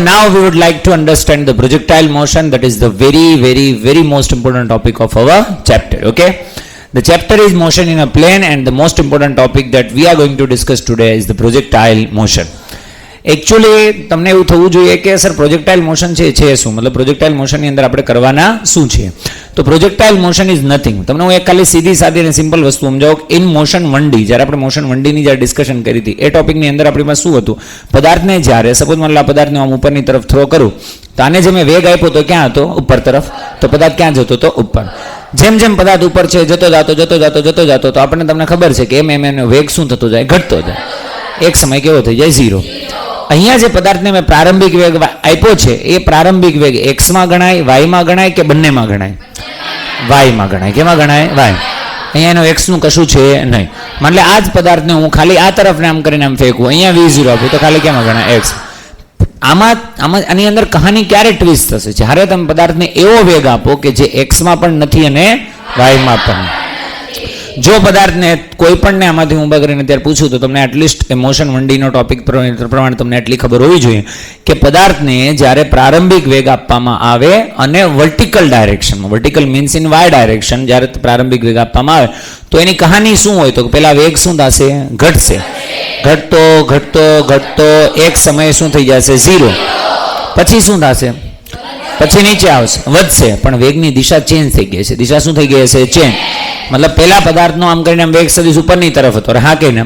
Now we would like to understand the projectile motion. That is the very most important topic of our chapter. Okay, the chapter is motion in a plane, and the most important topic that we are going to discuss today is the projectile motion. Actually તમને એવું થવું જોઈએ કે sir પ્રોજેક્ટાઇલ motion છે શું, મતલબ પ્રોજેક્ટાઇલ મોશનની અંદર આપણે કરવાના શું છે. તો પ્રોજેક્ટાઇલ મોશન ઇઝ નથિંગ. તમને હું એક ખાલી સીધી સાદી અને સિમ્પલ વસ્તુ સમજાવું. ઇન મોશન 1D, જ્યારે આપણે મોશન 1Dની જ્યારે ડિસ્કશન કરી હતી એ ટોપિકની અંદર આપણી પાસે શું હતું, પદાર્થને જ્યારે સપોઝ માની લો આ પદાર્થને આમ ઉપરની તરફ થ્રો કરું તો આને જે મેં વેગ આપ્યો તો ક્યાં હતો, ઉપર તરફ. તો પદાર્થ ક્યાં જતો હતો, ઉપર. જેમ જેમ પદાર્થ ઉપર છે જતો જાતો તો આપણને તમને ખબર છે કે એમ એનો વેગ શું થતો જાય, ઘટતો જાય. એક સમય કેવો થઈ જાય, 0. અહીંયા જે પદાર્થને મેં પ્રારંભિક વેગ આપ્યો છે એ પ્રારંભિક વેગ એક્સમાં ગણાય, વાયમાં ગણાય કે બંનેમાં ગણાય, વાયમાં ગણાય. કેમાં ગણાય, વાય. અહીંયા એનો એક્સનું કશું છે નહીં. એટલે આ જ પદાર્થને હું ખાલી આ તરફને આમ કરીને આમ ફેંકું, અહીંયા V0 આપું તો ખાલી કેમાં ગણાય, એક્સ. આમાં આની અંદર કહાની ક્યારે ટ્વિસ્ટ થશે, જ્યારે તમે પદાર્થને એવો વેગ આપો કે જે એક્સમાં પણ નથી અને વાયમાં પણ. જો પદાર્થને કોઈ પણને આમાંથી ઊભા કરીને ત્યારે પૂછું તો તમને એટલીસ્ટ મોશન 1Dનો ટોપિક પ્રમાણે તમને એટલી ખબર હોવી જોઈએ કે પદાર્થને જ્યારે પ્રારંભિક વેગ આપવામાં આવે અને વર્ટિકલ ડાયરેક્શનમાં, vertical means in Y direction, જ્યારે પ્રારંભિક વેગ આપવામાં આવે તો એની કહાની શું હોય, તો પેલા વેગ શું થશે, ઘટશે. ઘટતો એક સમયે શું થઈ જશે, 0. પછી શું થશે, પછી નીચે આવશે, વધશે, પણ વેગની દિશા ચેન્જ થઈ ગઈ છે. દિશા શું થઈ ગઈ છે, ચેન્જ. મતલબ પહેલા પદાર્થનો આમ કરીને વેગ સદિશ ઉપરની તરફ હતો. હા કે ને,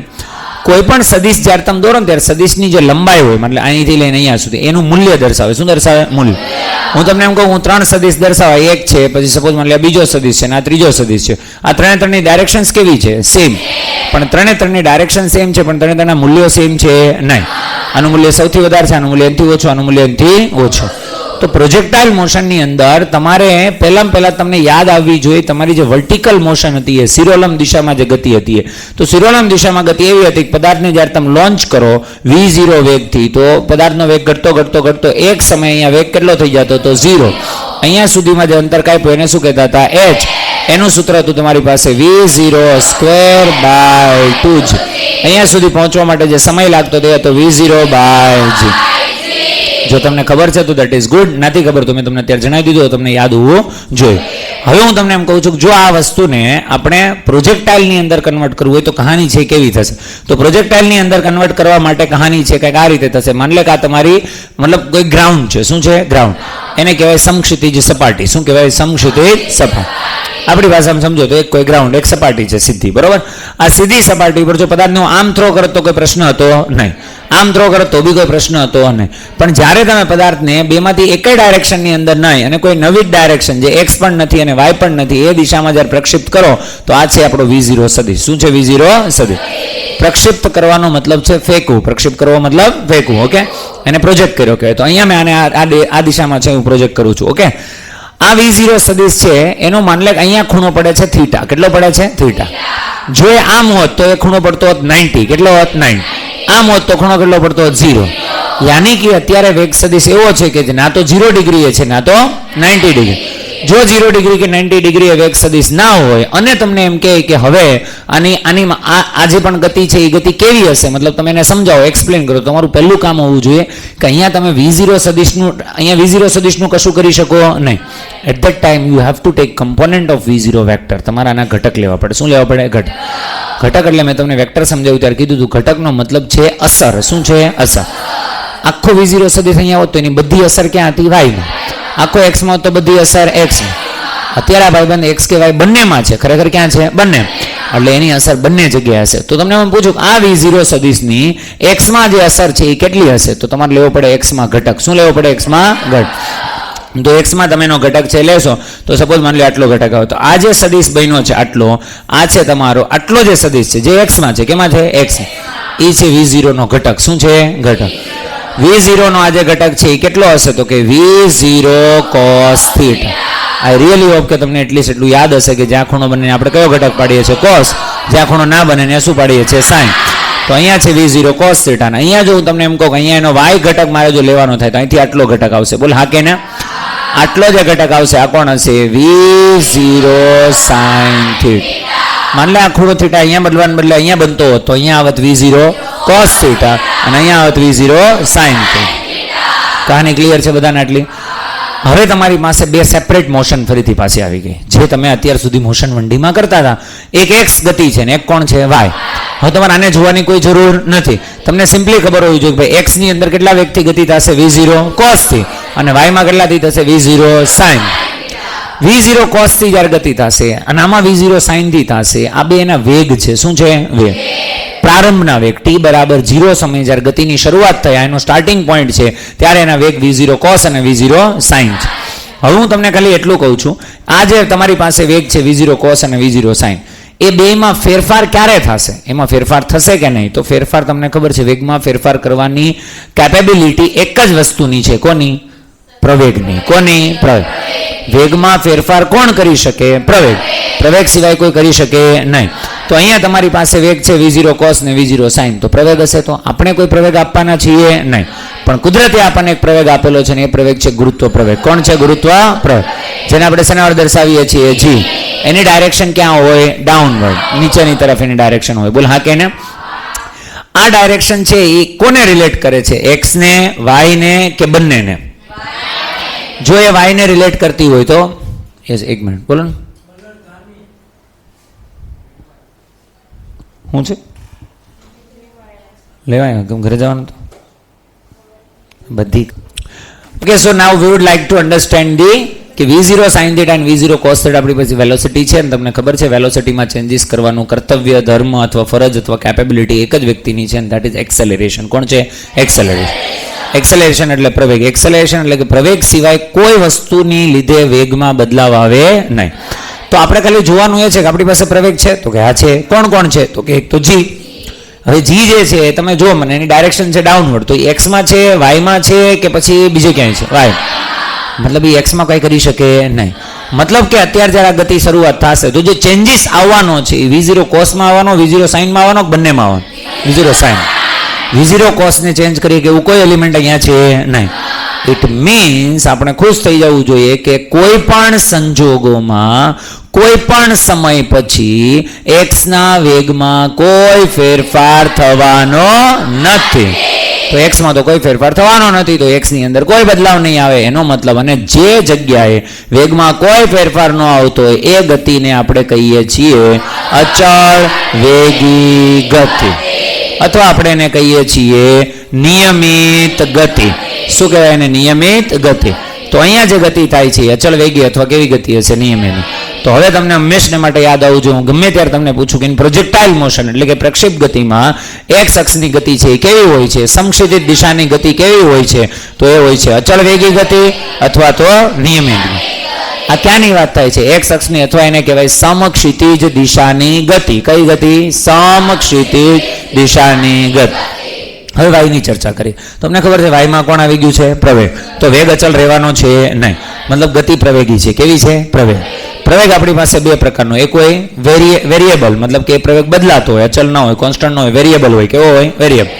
કોઈ પણ સદિશ જ્યારે તમે દોરો ને ત્યારે સદિશની જે લંબાઈ હોય, મતલબ અહીંથી લઈને અહીંયા સુધી, એનું મૂલ્ય દર્શાવે. શું દર્શાવે, મૂલ્ય. હું તમને એમ કહું, હું 3 સદિશ દર્શાવવા, એક છે, પછી સપોઝ માની લો બીજો સદિશ છે ને આ ત્રીજો સદિશ છે. આ ત્રણેની ડાયરેક્શન્સ કેવી છે, સેમ. પણ ત્રણેની ડાયરેક્શન સેમ છે, પણ ત્રણેના મૂલ્યો સેમ છે નહીં. આનું મૂલ્ય સૌથી વધારે છે, આનું મૂલ્ય એનથી ઓછું, આનું મૂલ્ય એનથી ઓછું. તો પ્રોજેક્ટાઇલ મોશનની અંદર તમારે પહેલા તમને યાદ આવવી જોઈએ તમારી જે વર્ટિકલ મોશન હતી એ સિરોલમ દિશામાં જે ગતિ હતી. તો સિરોલમ દિશામાં ગતિ એવી હતી કે પદાર્થને જ્યારે તમે લોન્ચ કરો V0 વેગથી તો પદાર્થનો વેગ ઘટતો એક સમય અહીંયા વેગ કેટલો થઈ જતો હતો, 0. અહીંયા સુધીમાં જે અંતર કાપ્યું એને શું કહેતા હતા, h. એનું સૂત્ર હતું તમારી પાસે V0²/2g. અહીંયા સુધી પહોંચવા માટે જે સમય લાગતો તે હતો V0/g. જો તમને ખબર છે તો દેટ ઇઝ ગુડ, નથી ખબર તો મેં તમને અત્યારે જણાવી દીધું, તમને યાદ હોવું જોઈએ. હવે હું તમને એમ કહું છું કે જો આ વસ્તુને આપણે પ્રોજેક્ટાઇલની અંદર કન્વર્ટ કરવું હોય તો કહાની છે કેવી થશે. તો પ્રોજેક્ટાઇલની અંદર કન્વર્ટ કરવા માટે કહાની છે કંઈક આ રીતે થશે. માની લે કે આ તમારી મતલબ કોઈ ગ્રાઉન્ડ છે. શું છે, ગ્રાઉન્ડ. એને કહેવાય સમક્ષિતિજ સપાટી. શું કહેવાય, સમક્ષિતિજ સપાટી. આપણી ભાષામાં સમજો તો એક કોઈ ગ્રાઉન્ડ, એક સપાટી છે સીધી, બરોબર. આ સીધી સપાટી પર જો પદાર્થને આમ થ્રો કરત તો કોઈ પ્રશ્ન હતો નહીં, આમ થ્રો કરત તો બી કોઈ પ્રશ્ન હતો નહીં. પણ જ્યારે તમે પદાર્થને બેમાંથી એક ડાયરેક્શનની અંદર નહીં અને કોઈ નવી ડાયરેક્શન જે એક્સ પણ નથી અને વાય પણ નથી એ દિશામાં જ્યારે પ્રક્ષિપ્ત કરો તો આ છે આપણો V0 સદિશ. શું છે, V0 સદિશ. પ્રક્ષિપ્ત કરવાનો મતલબ છે ફેંકવું. પ્રક્ષિપ્ત કરવો મતલબ ફેંકવું. ઓકે, એને પ્રોજેક્ટ કર્યો કે તો અહીંયા મેં આને આ દિશામાં છે હું પ્રોજેક્ટ કરું છું. ઓકે, આ V0 સદિશ છે એનો માની લે કે અહીંયા ખૂણો પડે છે થીટા. કેટલો પડે છે, થીટા. જો એ આમ હોત તો એ ખૂણો પડતો હોત 90. કેટલો હોત, 90. આમ હોત તો ખૂણો કેટલો પડતો હોત, 0. યાની કે અત્યારે વેગ સદિશ એવો છે કે ના તો 0 ડિગ્રી છે ના તો 90 ડિગ્રી. જો 0 ડિગ્રી કે 90 ડિગ્રી એ વેગ સદિશ ના હોય અને તમને એમ કહે કે હવે આની આ જે પણ ગતિ છે એ ગતિ કેવી હશે, મતલબ તમે એને સમજાવો, એક્સપ્લેન કરો. તમારું પહેલું કામ હોવું જોઈએ કે અહીંયા તમે V0 સદિશનું કશું કરી શકો નહીં. At that time you have to take component of V0 vector. તમારે આના ઘટક લેવા પડે. શું લેવા પડે, ઘટક. એટલે મેં તમને વેક્ટર સમજાવ્યું ત્યારે કીધું હતું ઘટકનો મતલબ છે અસર. શું છે, અસર. આખો V0 સદિશ અહીંયા હોત તો એની બધી અસર ક્યાં હતી, વાયમાં. આખો એક્સમાં તો બધી અસર એક્સ. અત્યારે આ ભાઈબંધ એક્સ કે વાય બંનેમાં છે, ખરેખર ક્યાં છે, બંને. એટલે એની અસર બંને જગ્યાએ હશે. તો તમને હું પૂછું આ V0 સદિશની એક્સમાં જે અસર છે એ કેટલી હશે, તો તમારે લેવો પડે એક્સમાં ઘટક. શું લેવો પડે, એક્સમાં ઘટક. તો એક્સમાં તમે એનો ઘટક છે લેશો તો સપોઝ માની લો આટલો ઘટક આવે તો આ જે સદિશ બન્યો છે આટલો, આ છે તમારો આટલો જે સદિશ છે જે એક્સમાં છે, કેમાં છે, એક્સ. એ છે V0 નો ઘટક. શું છે, ઘટક. V0 નો આ જે ઘટક છે એ કેટલો હશે, તો કે V0 cos θ. I really hope કે તમને એટલીસ્ટ એટલું યાદ હશે કે જ્યાં ખૂણો બને આપણે કયો ઘટક પાડીએ છીએ, cos. જ્યાં ખૂણો ના બને ને શું પાડીએ છીએ, sin. તો અહીંયા છે V0 cos θ. ને અહીંયા જો હું તમને એમ કહું કે અહીંયા એનો y ઘટક મારે જો લેવાનો થાય તો અહીંથી આટલો ઘટક આવશે. બોલ હા કે ના, આટલો જે ઘટક આવશે આ કોણ હશે, V0 sin θ. માન લે આ ખૂણો θ અહીંયા બદલવાને બદલે અહીંયા બનતો હોત તો અહીંયા આવત V0 cos θ અને અહીંયા આવત V0 sin θ. કહાની ક્લિયર છે બધાને આટલી? હવે તમારી પાસે બે સેપરેટ મોશન ફરીથી પાછી આવી ગઈ. જે તમે અત્યાર સુધી મોશન 1D માં કરતા હતા, એક એક્સ ગતિ છે ને એક કોણ છે? વાય. હવે તમારે આને જોવાની કોઈ જરૂર નથી. તમને સિમ્પલી ખબર હોવી જોઈએ કે ભાઈ એક્સ ની અંદર કેટલા વેગથી ગતિ થશે? v0 cos થી. અને વાય માં કેટલાથી થશે? v0 sin. v0 cos થી જ્યારે ગતિ થશે અને આમાં v0 sin થી થશે, આ બે એના વેગ છે. શું છે? વેગ. પ્રારંભના વેગ t બરાબર 0 સમય જ્યારે ગતિની શરૂઆત થઈ, એનો સ્ટાર્ટિંગ પોઈન્ટ છે, ત્યારે એના વેગ v0 cos અને v0 sin છે. હવે હું તમને ખાલી એટલું કહું છું, આ જે તમારી પાસે વેગ છે v0 cos અને v0 sin, એ બેમાં ફેરફાર ક્યારે થશે? એમાં ફેરફાર થશે કે નહીં? તો ફેરફાર તમને ખબર છે, વેગમાં ફેરફાર કરવાની કેપેબિલિટી એક જ વસ્તુની છે. કોની? પ્રવેગની. કોની? પ્રવેગ. વેગમાં ફેરફાર કોણ કરી શકે? પ્રવેગ. પ્રવેગ સિવાય કોઈ કરી શકે નહીં. તો અહીંયા તમારી પાસે વેગ છે v0 cos ને v0 sin, તો પ્રવેગ હશે. તો આપણે કોઈ પ્રવેગ આપવાના છીએ નહીં, પણ કુદરતે આપણને એક પ્રવેગ આપેલો છે ને એ પ્રવેગ છે ગુરુત્વ પ્રવેગ. કોણ છે? ગુરુત્વ પ્રવેગ, જેને આપણે શેના વડે દર્શાવીએ છીએ? g. એની ડાયરેક્શન ક્યાં હોય? ડાઉનવર્ડ, નીચેની તરફ એની ડાયરેક્શન હોય. બોલ હા કે ને? આ ડાયરેક્શન છે એ કોને રિલેટ કરે છે? x ને, y ને કે બંનેને? જો એ y ને રિલેટ કરતી હોય તો યસ, એક મિનિટ બોલો ને. શું છે? લેવાય કેમ ઘરે જવાનું તો બધી. Okay, so now V would like to understand the કે v0 sin θ અને v0 cos θ આપણી પાસે વેલોસિટી છે, અને તમને ખબર છે વેલોસિટીમાં ચેન્જીસ કરવાનું કર્તવ્ય, ધર્મ અથવા ફરજ અથવા કેપેબિલિટી એક જ વ્યક્તિની છે, અને ધેટ ઇઝ એક્સેલરેશન. કોણ છે? એક્સેલરેશન. એક્સેલરેશન એટલે પ્રવેગ. એક્સેલરેશન એટલે કે પ્રવેગ સિવાય કોઈ વસ્તુની લીધે વેગમાં બદલાવ આવે નહીં. તો આપણે ખાલી જોવાનું એ છે કે આપણી પાસે પ્રવેગ છે, તો કે આ છે. કોણ કોણ છે? તો કે એક તો g. હવે g જે છે તમે જો મને એની ડાયરેક્શન છે ડાઉનવર્ડ, તો x માં છે, y માં છે કે પછી બીજે ક્યાંય છે? y. મતલબ એ x માં કંઈ કરી શકે નહીં. મતલબ કે અત્યારે જ્યારે આ ગતિ શરૂઆત થશે તો જે ચેન્જીસ આવવાનો છે એ v0 cos માં આવવાનો, v0 sin માં આવવાનો, બંનેમાં આવવાનો? v0 sin. v0 cos ને ચેન્જ કરીએ કે એવું કોઈ એલિમેન્ટ અહીંયા છે નહીં. ઇટ મીન્સ આપણે ખુશ થઈ જવું જોઈએ કે કોઈ પણ સંજોગોમાં કોઈ પણ સમય પછી x ના વેગમાં કોઈ ફેરફાર થવાનો નથી. તો x માં તો કોઈ ફેરફાર થવાનો નથી, તો x ની અંદર કોઈ બદલાવ નહીં આવે એનો મતલબ. અને જે જગ્યાએ વેગમાં કોઈ ફેરફાર ન આવતો હોય એ ગતિને આપણે કહીએ છીએ અચળ વેગી ગતિ, અથવા આપણે એને કહીએ છીએ નિયમિત ગતિ. શું કહેવાય એને? નિયમિત ગતિ. તો અહીંયા જે ગતિ થાય છે અચળ વેગી અથવા કેવી ગતિ હશે? નિયમિત. તો હવે તમને હંમેશને માટે યાદ આવવું જોઈએ, હું ગમે ત્યારે તમને પૂછું કે પ્રોજેક્ટાઇલ મોશન એટલે કે પ્રક્ષેપ ગતિમાં x અક્ષની ગતિ છે એ કેવી હોય છે? સમક્ષિતિજ દિશાની ગતિ કેવી હોય છે? તો એ હોય છે અચળ વેગી ગતિ અથવા તો નિયમિત ગતિ. આ ક્યાંની વાત થાય છે? x અક્ષની, અથવા એને કહેવાય સમક્ષિતિજ દિશાની ગતિ. કઈ ગતિ? સમક્ષિતિજ દિશાની ગતિ. હવે વાયની ચર્ચા કરી. તમને ખબર છે વાયમાં કોણ આવી ગયું છે? પ્રવેગ. તો વેગ અચળ રહેવાનો છે નહીં, મતલબ ગતિ પ્રવેગી છે. કેવી છે? પ્રવેગ. પ્રવેગ આપણી પાસે બે પ્રકારનો, એક હોય વેરિયેબલ, મતલબ કે પ્રવેગ બદલાતો હોય, અચળ ન હોય, કોન્સ્ટન્ટ ન હોય, વેરિયેબલ હોય. કેવો હોય? વેરિયેબલ.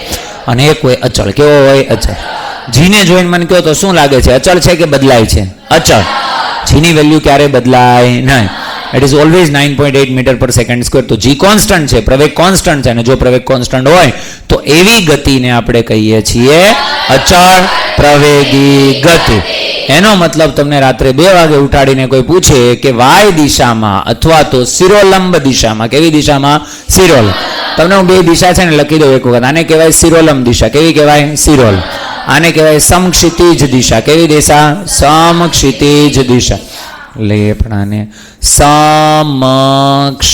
અને એક હોય અચળ. કેવો હોય? અચળ. જીને જોઈને મને કહો તો શું લાગે છે? અચળ છે કે બદલાય છે? અચળ. જીની વેલ્યુ ક્યારે બદલાય નહીં. ઇટ ઇઝ ઓલવેઝ 9.8 મીટર પર સેકન્ડ સ્ક્વેર. તો જી કોન્સ્ટન્ટ છે, પ્રવેગ કોન્સ્ટન્ટ છે, અને જો પ્રવેગ કોન્સ્ટન્ટ હોય તો એવી ગતિને આપણે કહીએ છીએ અચળ પ્રવેગી ગતિ. એનો મતલબ તમને રાત્રે 2 વાગે ઉઠાડીને કોઈ પૂછે કે વાય દિશામાં અથવા તો શિરોલંબ દિશામાં, કેવી દિશામાં? શિરોલંબ. તમને હું બે દિશા છે ને લખી દઉં એક વખત. આને કહેવાય શિરોલંબ દિશા. કેવી કહેવાય? શિરોલંબ. આને કહેવાય સમક્ષિતિજ દિશા. કેવી દિશા? સમક્ષિતિજ દિશા. લઈએ પણ આને સમક્ષિતિજ.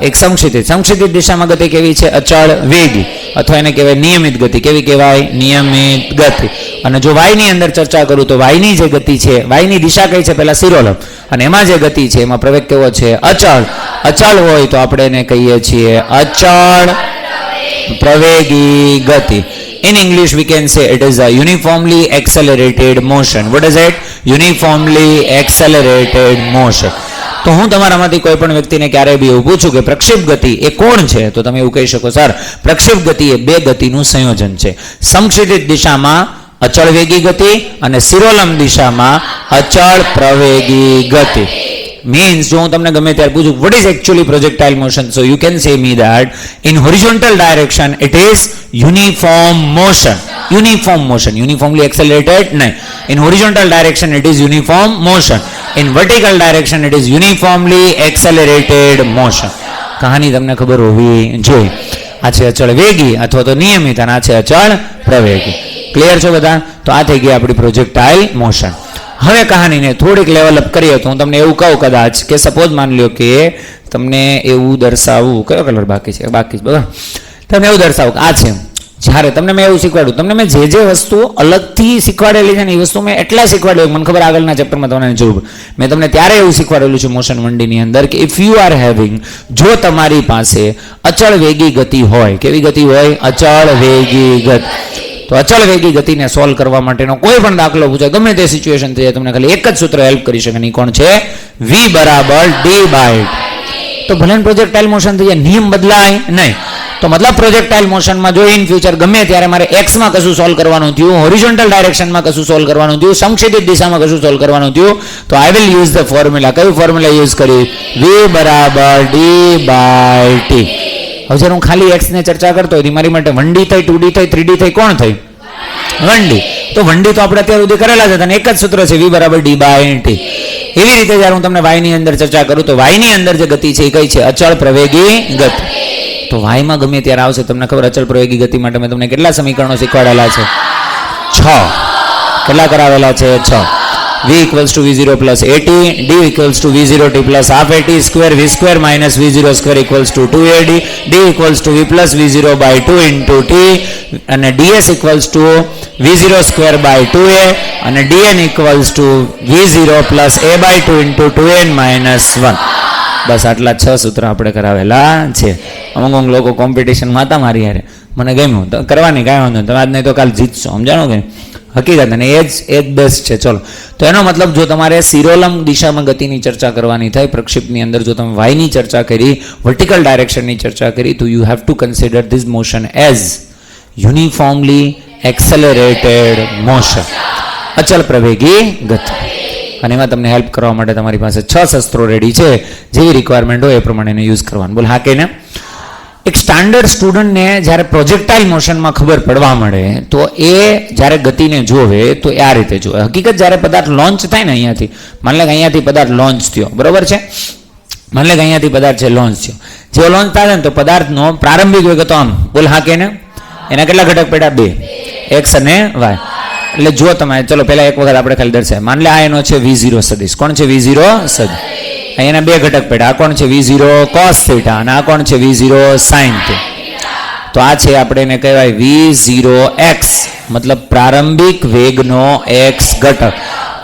એક સમક્ષિતિજ. સમક્ષિતિજ દિશામાં ગતિ કેવી છે? અચળ વેગી, અથવા એને કહેવાય નિયમિત ગતિ. કેવી કહેવાય? નિયમિત ગતિ. અને જો y ની અંદર ચર્ચા કરું તો y ની જે ગતિ છે, y ની દિશા કઈ છે? પહેલા શિરોલંબ. અને એમાં જે ગતિ છે એમાં પ્રવેગ કેવો છે? અચળ. અચળ હોય તો આપણે એને કહીએ છીએ અચળ પ્રવેગી ગતિ. In English we can say it is a uniformly accelerated motion. What is it? Uniformly accelerated motion. તો હું તમારામાંથી કોઈ પણ વ્યક્તિને ક્યારે બી એવું પૂછું કે પ્રક્ષેપ ગતિ એ કોણ છે, તો તમે એવું કહી શકો સર પ્રક્ષેપ ગતિ એ બે ગતિનું સંયોજન છે. સમક્ષિતિજ દિશામાં અચળ વેગી ગતિ અને શિરોલંબ દિશામાં અચળ પ્રવેગી ગતિ. means જો હું તમને ગમે ત્યારે પૂછું what is actually projectile motion, so you can say me that in horizontal direction it is uniform motion. Uniformly accelerated નહીં. In horizontal direction it is uniform motion. In vertical direction it is uniformly accelerated motion. કહાની તમને ખબર હોવી જોઈએ. આ છે અચળ વેગી અથવા તો નિયમિત અને આ છે અચળ પ્રવેગી. ક્લિયર છે બધા? તો આ થઈ ગઈ આપણી પ્રોજેક્ટાઇલ મોશન. હવે કહાનીને થોડીક લેવલ અપ કરીએ તો હું તમને એવું કહું કદાચ કે સપોઝ માની લ્યો કે તમને એવું દર્શાવવું, કયો કલર બાકી છે? બાકી છે બરાબર. તમને એવું દર્શાવું કે આ છે, જ્યારે તમને મેં એવું શીખવાડ્યું, તમને મેં જે વસ્તુ અલગથી શીખવાડેલી છે ને એ વસ્તુ મેં એટલા શીખવાડ્યું, મને ખબર આગળના ચેપ્ટરમાં તમને જરૂર, મેં તમને ત્યારે એવું શીખવાડેલું છે મોશન 1D ની અંદર કે ઇફ યુ આર હેવિંગ, જો તમારી પાસે અચળ વેગી ગતિ હોય, કેવી ગતિ હોય? અચળ વેગી ગતિ. તો અચળ વેગી ગતિને સોલ્વ કરવા માટેનો કોઈ પણ દાખલો પૂછાય, ગમે તે સિચ્યુએશન થઈ જાય, તમને ખાલી એક જ સૂત્ર હેલ્પ કરી શકે, એ કોણ છે? V બરાબર D/t. તો ભલે પ્રોજેક્ટાઇલ મોશન થઈ જાય, નિયમ બદલાય નહીં. તો મતલબ પ્રોજેક્ટાઇલ મોશનમાં જો ઇન ફ્યુચર ગમે ત્યારે મારે એક્સમાં કશું સોલ્વ કરવાનું થયું, હોરિઝોન્ટલ ડાયરેક્શનમાં કશું સોલ્વ કરવાનું થયું, સંક્ષિપ્ત દિશામાં કશું સોલ્વ કરવાનું થયું, તો I will use the formula. કયું ફોર્મ્યુલા યુઝ કરી? V બરાબર D/t. હવે જ્યારે હું ખાલી એક્સ ને ચર્ચા કરતો હોય મારી માટે 1D થઈ, 2D થઈ, 3D થઈ, કોણ થઈ? 1D. તો 1D તો આપણે અત્યાર સુધી કરેલા છે અને એક જ સૂત્ર છે V બરાબર D/t. એવી રીતે જ્યારે હું તમને y ની અંદર ચર્ચા કરું તો y ની અંદર જે ગતિ છે એ કઈ છે? અચળ પ્રવેગી ગતિ. તો y માં ગમે ત્યારે આવશે, તમને ખબર અચળ પ્રવેગી ગતિ માટે મેં તમને કેટલા સમીકરણો શીખવાડેલા છે? 6. કેટલા કરાવેલા છે? 6. V equals to V0 plus AT, D equals to V0t plus half AT square, V square minus V0 square equals to 2AD, D equals to V plus V0 by 2 into T, and DS equals to V0 square by 2A, and DN equals to V0 plus A by 2 into 2N minus 1. બસ આટલા 6 સૂત્ર આપણે કરાવેલા છે. અમુક લોકો કોમ્પિટિશનમાં હતા મારી યારે, મને ગમ્યું, તો કરવાની કાંઈ વાંધો નહીં, તમે આજ નહીં તો કાલ જીતશો, સમજાણો કે હકીકત, અને એ જ બેસ્ટ છે. ચલો, તો એનો મતલબ જો તમારે સિરોલમ દિશામાં ગતિની ચર્ચા કરવાની થાય પ્રક્ષિપ્તની અંદર, જો તમે વાયની ચર્ચા કરી, વર્ટિકલ ડાયરેક્શનની ચર્ચા કરી, તો you have to consider this motion as uniformly accelerated motion, અચળ પ્રવેગી ગતિ. અને એમાં તમને હેલ્પ કરવા માટે તમારી પાસે 6 શસ્ત્રો રેડી છે, જેવી રિક્વાયરમેન્ટ હોય એ પ્રમાણે એને યુઝ કરવાનું. બોલ હા કે ને? એક સ્ટાન્ડર્ડ સ્ટુડન્ટને જ્યારે પ્રોજેક્ટાઇલ મોશનમાં ખબર પડવા મળે તો એ જ્યારે ગતિને જોવે તો એ આ રીતે જોવે. હકીકત જ્યારે પદાર્થ લોન્ચ થાય ને અહીંયાથી, માની લે કે અહીંયાથી પદાર્થ લોન્ચ થયો, બરોબર છે? માની લે કે અહીંયાથી પદાર્થ છે લોન્ચ થયો. જેવો લોન્ચ થાય ને તો પદાર્થનો પ્રારંભિક વેગ તો આમ, બોલ હા કે ને? એના કેટલા ઘટક પડ્યા? 2, x અને y. એટલે જો તમે, ચલો પહેલા એક વખત આપણે ખાલી દર્શાય, માની લે આ એનો છે V0 સદિશ. કોણ છે V0 સદિશ? અહીંયાના 2 ઘટક પડ્યા. આ કોણ છે? V0 cos θ, અને આ કોણ છે? V0 sin θ. તો આ છે આપણે એને કહેવાય V0x, મતલબ પ્રારંભિક વેગનો x ઘટક,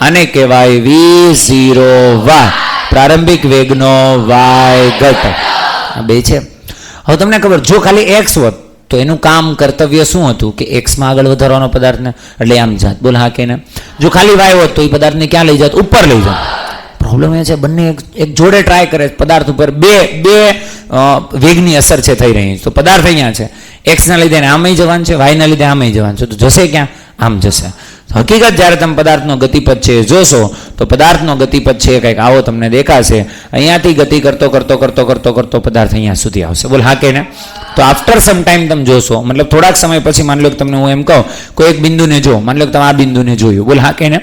અને કહેવાય V0y, પ્રારંભિક વેગનો y ઘટક. આ 2 છે. હવે તમને ખબર, જો ખાલી x હોત તો એનું કામ કર્તવ્ય શું હતું? કે એક્સમાં આગળ વધારવાનો પદાર્થને, એટલે આમ જાત. બોલ હા કે ને? જો ખાલી વાય હોત તો એ પદાર્થને ક્યાં લઈ જાત? ઉપર લઈ જાત. પ્રોબ્લેમ એ છે બંને એક જોડે ટ્રાય કરે, પદાર્થ ઉપર બે વેગની અસર છે થઈ રહી. તો પદાર્થ અહીંયા છે, એક્સના લીધે આમે જવાનું છે, વાયના લીધે આમે જવાનું છે, તો જશે ક્યાં? આમ જશે. હકીકત જ્યારે તમે પદાર્થનો ગતિપથ છે જોશો તો પદાર્થનો ગતિપથ છે કંઈક આવો તમને દેખાશે. અહીંયાથી ગતિ કરતો કરતો કરતો કરતો કરતો પદાર્થ અહીંયા સુધી આવશે. બોલ હા કે ને? તો આફ્ટર સમ ટાઈમ તમે જોશો, મતલબ થોડાક સમય પછી, માની લો કે તમને હું એમ કહું કોઈ એક બિંદુને જો, માની લો કે તમે આ બિંદુને જોયું, બોલ હા કે ને?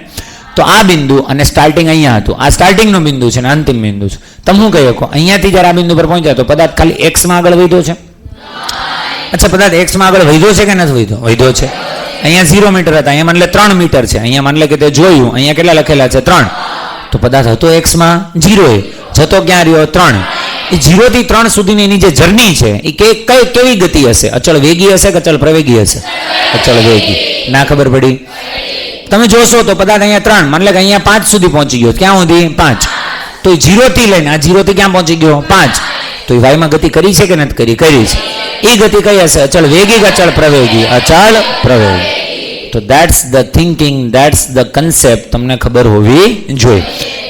તો આ બિંદુ અને સ્ટાર્ટિંગ અહીંયા હતું, આ સ્ટાર્ટિંગનો બિંદુ છે અને અંતિમ બિંદુ છે. તમે શું કહી શકો? અહીંયાથી જ્યારે આ બિંદુ પર પહોંચ્યા તો પદાર્થ ખાલી એક્સમાં આગળ વધ્યો છે? અચ્છા, પદાર્થ એક્સમાં આગળ વધ્યો છે કે નથી વધ્યો? વધ્યો છે. અહીંયા 0 મીટર હતા, અહીંયા માની લે 3 મીટર છે, અહીંયા માની લે કે તે જોયું, અહીંયા કેટલા લખેલા છે? 3. તો પદાર્થ હતો એક્સમાં, 0 એ જતો ક્યાં રહ્યો? 3. એ 0 થી 3 સુધીની એની જે જર્ની છે એ કેવી ગતિ હશે? અચળ વેગી હશે કે અચળ પ્રવેગી હશે? અચળ વેગી. ના ખબર પડી? તમે જોશો તો પદાર્થ અહીંયા 3, માની લે કે અહીંયા 5 સુધી પહોંચી ગયો. ક્યાં સુધી? 5. તો એ 0 થી લઈને આ 0 થી ક્યાં પહોંચી ગયો? 5. તો એ વાયમાં ગતિ કરી છે કે નથી કરી? કરી છે. એ ગતિ કઈ હશે? અચળ વેગી કે અચળ પ્રવેગી? અચળ પ્રવેગી. તો that's the thinking, that's the concept તમને ખબર હોવી જોઈએ.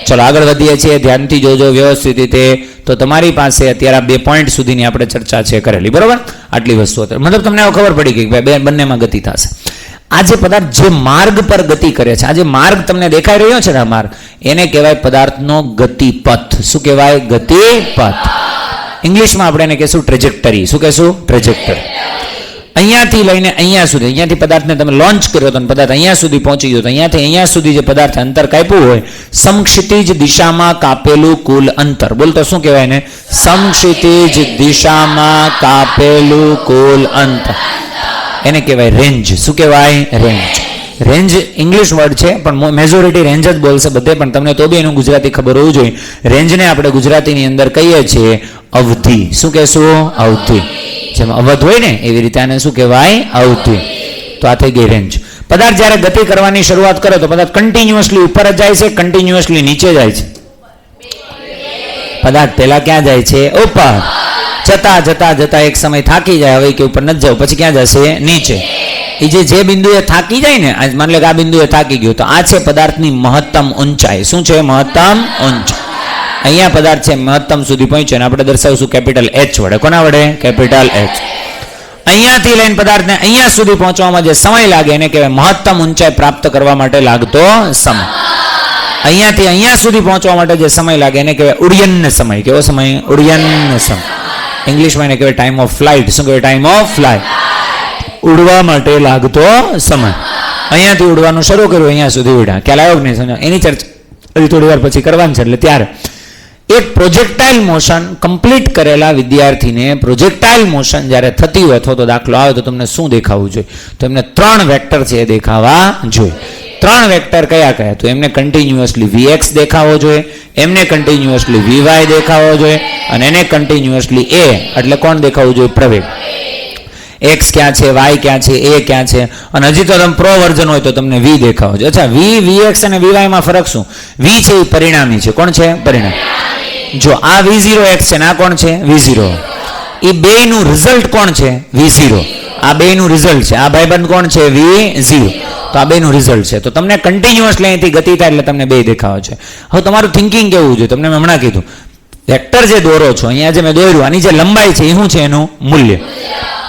ચલો આગળ વધીએ છીએ, ધ્યાનથી જોજો વ્યવસ્થિત રીતે. તો તમારી પાસે અત્યારે આ 2 પોઈન્ટ સુધીની આપણે ચર્ચા છે કરેલી, બરોબર? આટલી વસ્તુ અત્યારે મતલબ તમને ખબર પડી ગઈ કે બંનેમાં ગતિ થશે. આ જે પદાર્થ જે માર્ગ પર ગતિ કરે છે, આ જે માર્ગ તમને દેખાઈ રહ્યો છે ને, આ માર્ગ, એને કહેવાય પદાર્થનો ગતિપથ. શું કહેવાય? ગતિપથ. ઇંગ્લિશમાં આપણે એને કહેશું ટ્રેજેક્ટરી. શું કહેશું? ટ્રેજેક્ટરી. અહીંયાથી લઈને અહીંયા સુધી, અહીંયાથી પદાર્થને તમે લોન્ચ કર્યો તો પદાર્થ અહીંયા સુધી પહોંચી ગયો, તો અહીંયાથી અહીંયા સુધી જે પદાર્થ અંતર કાપ્યું હોય, સમક્ષિતિજ દિશામાં કાપેલું કુલ અંતર. બોલતો શું કહેવાય એને? સમક્ષિતિજ દિશામાં કાપેલું કુલ અંતર, એને કહેવાય રેન્જ. શું કહેવાય? રેન્જ. રેન્જ ઇંગ્લિશ વર્ડ છે, પણ મેજોરિટી રેન્જ જ બોલશે બધે, પણ તમને તો બી એનું ગુજરાતી ખબર હોવું જોઈએ. રેન્જને આપણે ગુજરાતીની અંદર કહીએ છીએ અવધિ. શું કહેશું? અવધિ. જેમ અવધ હોય ને એવી રીતે આને શું કહેવાય? અવધિ. તો આ થઈ ગઈ રેન્જ. પદાર્થ જ્યારે ગતિ કરવાની શરૂઆત કરે તો પદાર્થ કન્ટિન્યુઅસલી ઉપર જ જાય છે, કન્ટિન્યુઅસલી નીચે જાય છે? પદાર્થ પહેલા ક્યાં જાય છે? ઉપર. જતા જતા જતા એક સમય થાકી જાય, હવે કે ઉપર નથી જવું, પછી ક્યાં જશે? નીચે. એ જે બિંદુએ થાકી જાય ને, માન લે કે આ બિંદુએ થાકી ગયો, તો આ છે પદાર્થની મહત્તમ ઊંચાઈ. શું છે? મહત્તમ ઊંચાઈ. અહીંયા પદાર્થ છે મહત્તમ સુધી પહોંચ્યો ને આપણે દર્શાવશું કેપિટલ એચ વડે. કોના વડે? Capital H. અહીંયાથી લઈને પદાર્થને અહીંયા સુધી પહોંચવામાં જે સમય લાગે એને કહેવાય મહત્તમ ઊંચાઈ પ્રાપ્ત કરવા માટે લાગતો સમય. અહીંયાથી અહીંયા સુધી પહોંચવા માટે જે સમય લાગે એને કહેવાય ઉડ્ડયન સમય. કેવો સમય? ઉડ્ડયન સમય. ઇંગ્લિશમાં એને કહેવાય ટાઈમ ઓફ ફ્લાઇટ. શું કહેવાય? Time of flight. ઉડવા માટે લાગતો સમય. અહીંયાથી ઉડવાનું શરૂ કર્યું, અહીંયા સુધી ઉડ્યા. ખ્યાલ આવ્યો કે નહીં? સમજો. એની ચર્ચા હજી થોડી વાર પછી કરવાની છે. એટલે ત્યારે એક પ્રોજેક્ટાઇલ મોશન કમ્પ્લીટ કરેલા વિદ્યાર્થીને પ્રોજેક્ટાઇલ મોશન જ્યારે થતી હોય અથવા તો દાખલો આવે તો તમને શું દેખાવું જોઈએ? તો એમને 3 વેક્ટર છે એ દેખાવા જોઈએ. 3 વેક્ટર કયા કયા? તો એમને કન્ટિન્યુઅસલી Vx દેખાવો જોઈએ, એમને કન્ટિન્યુઅસલી Vy દેખાવો જોઈએ, અને એને કન્ટિન્યુઅસલી A એટલે કોણ દેખાવું જોઈએ? પ્રવેગ. x ક્યાં છે, y ક્યાં છે, a ક્યાં છે, અને હજી તો તમે પ્રો વર્ઝન હોય તો તમને v દેખાવો છે. અચ્છા, v, vx અને vy માં ફરક શું? v છે એ પરિણામી છે. કોણ છે? પરિણામી. જો આ v0x છે ને આ કોણ છે? v0. એ બેયનું રિઝલ્ટ કોણ છે? v0. આ બેયનું રિઝલ્ટ છે. આ ભાઈબંધ કોણ છે? v0. તો આ બેયનું રિઝલ્ટ છે. તો તમને કન્ટિન્યુઅસલી અહીંથી ગતિ થાય એટલે તમને બે દેખાવો છે. હવે તમારું થિંકિંગ કેવું છે? તમને મેં હમણાં કીધું, વેક્ટર જે દોરો છો, અહીંયા જે મેં દોર્યું, આની જે લંબાઈ છે એ શું છે? એનું મૂલ્ય.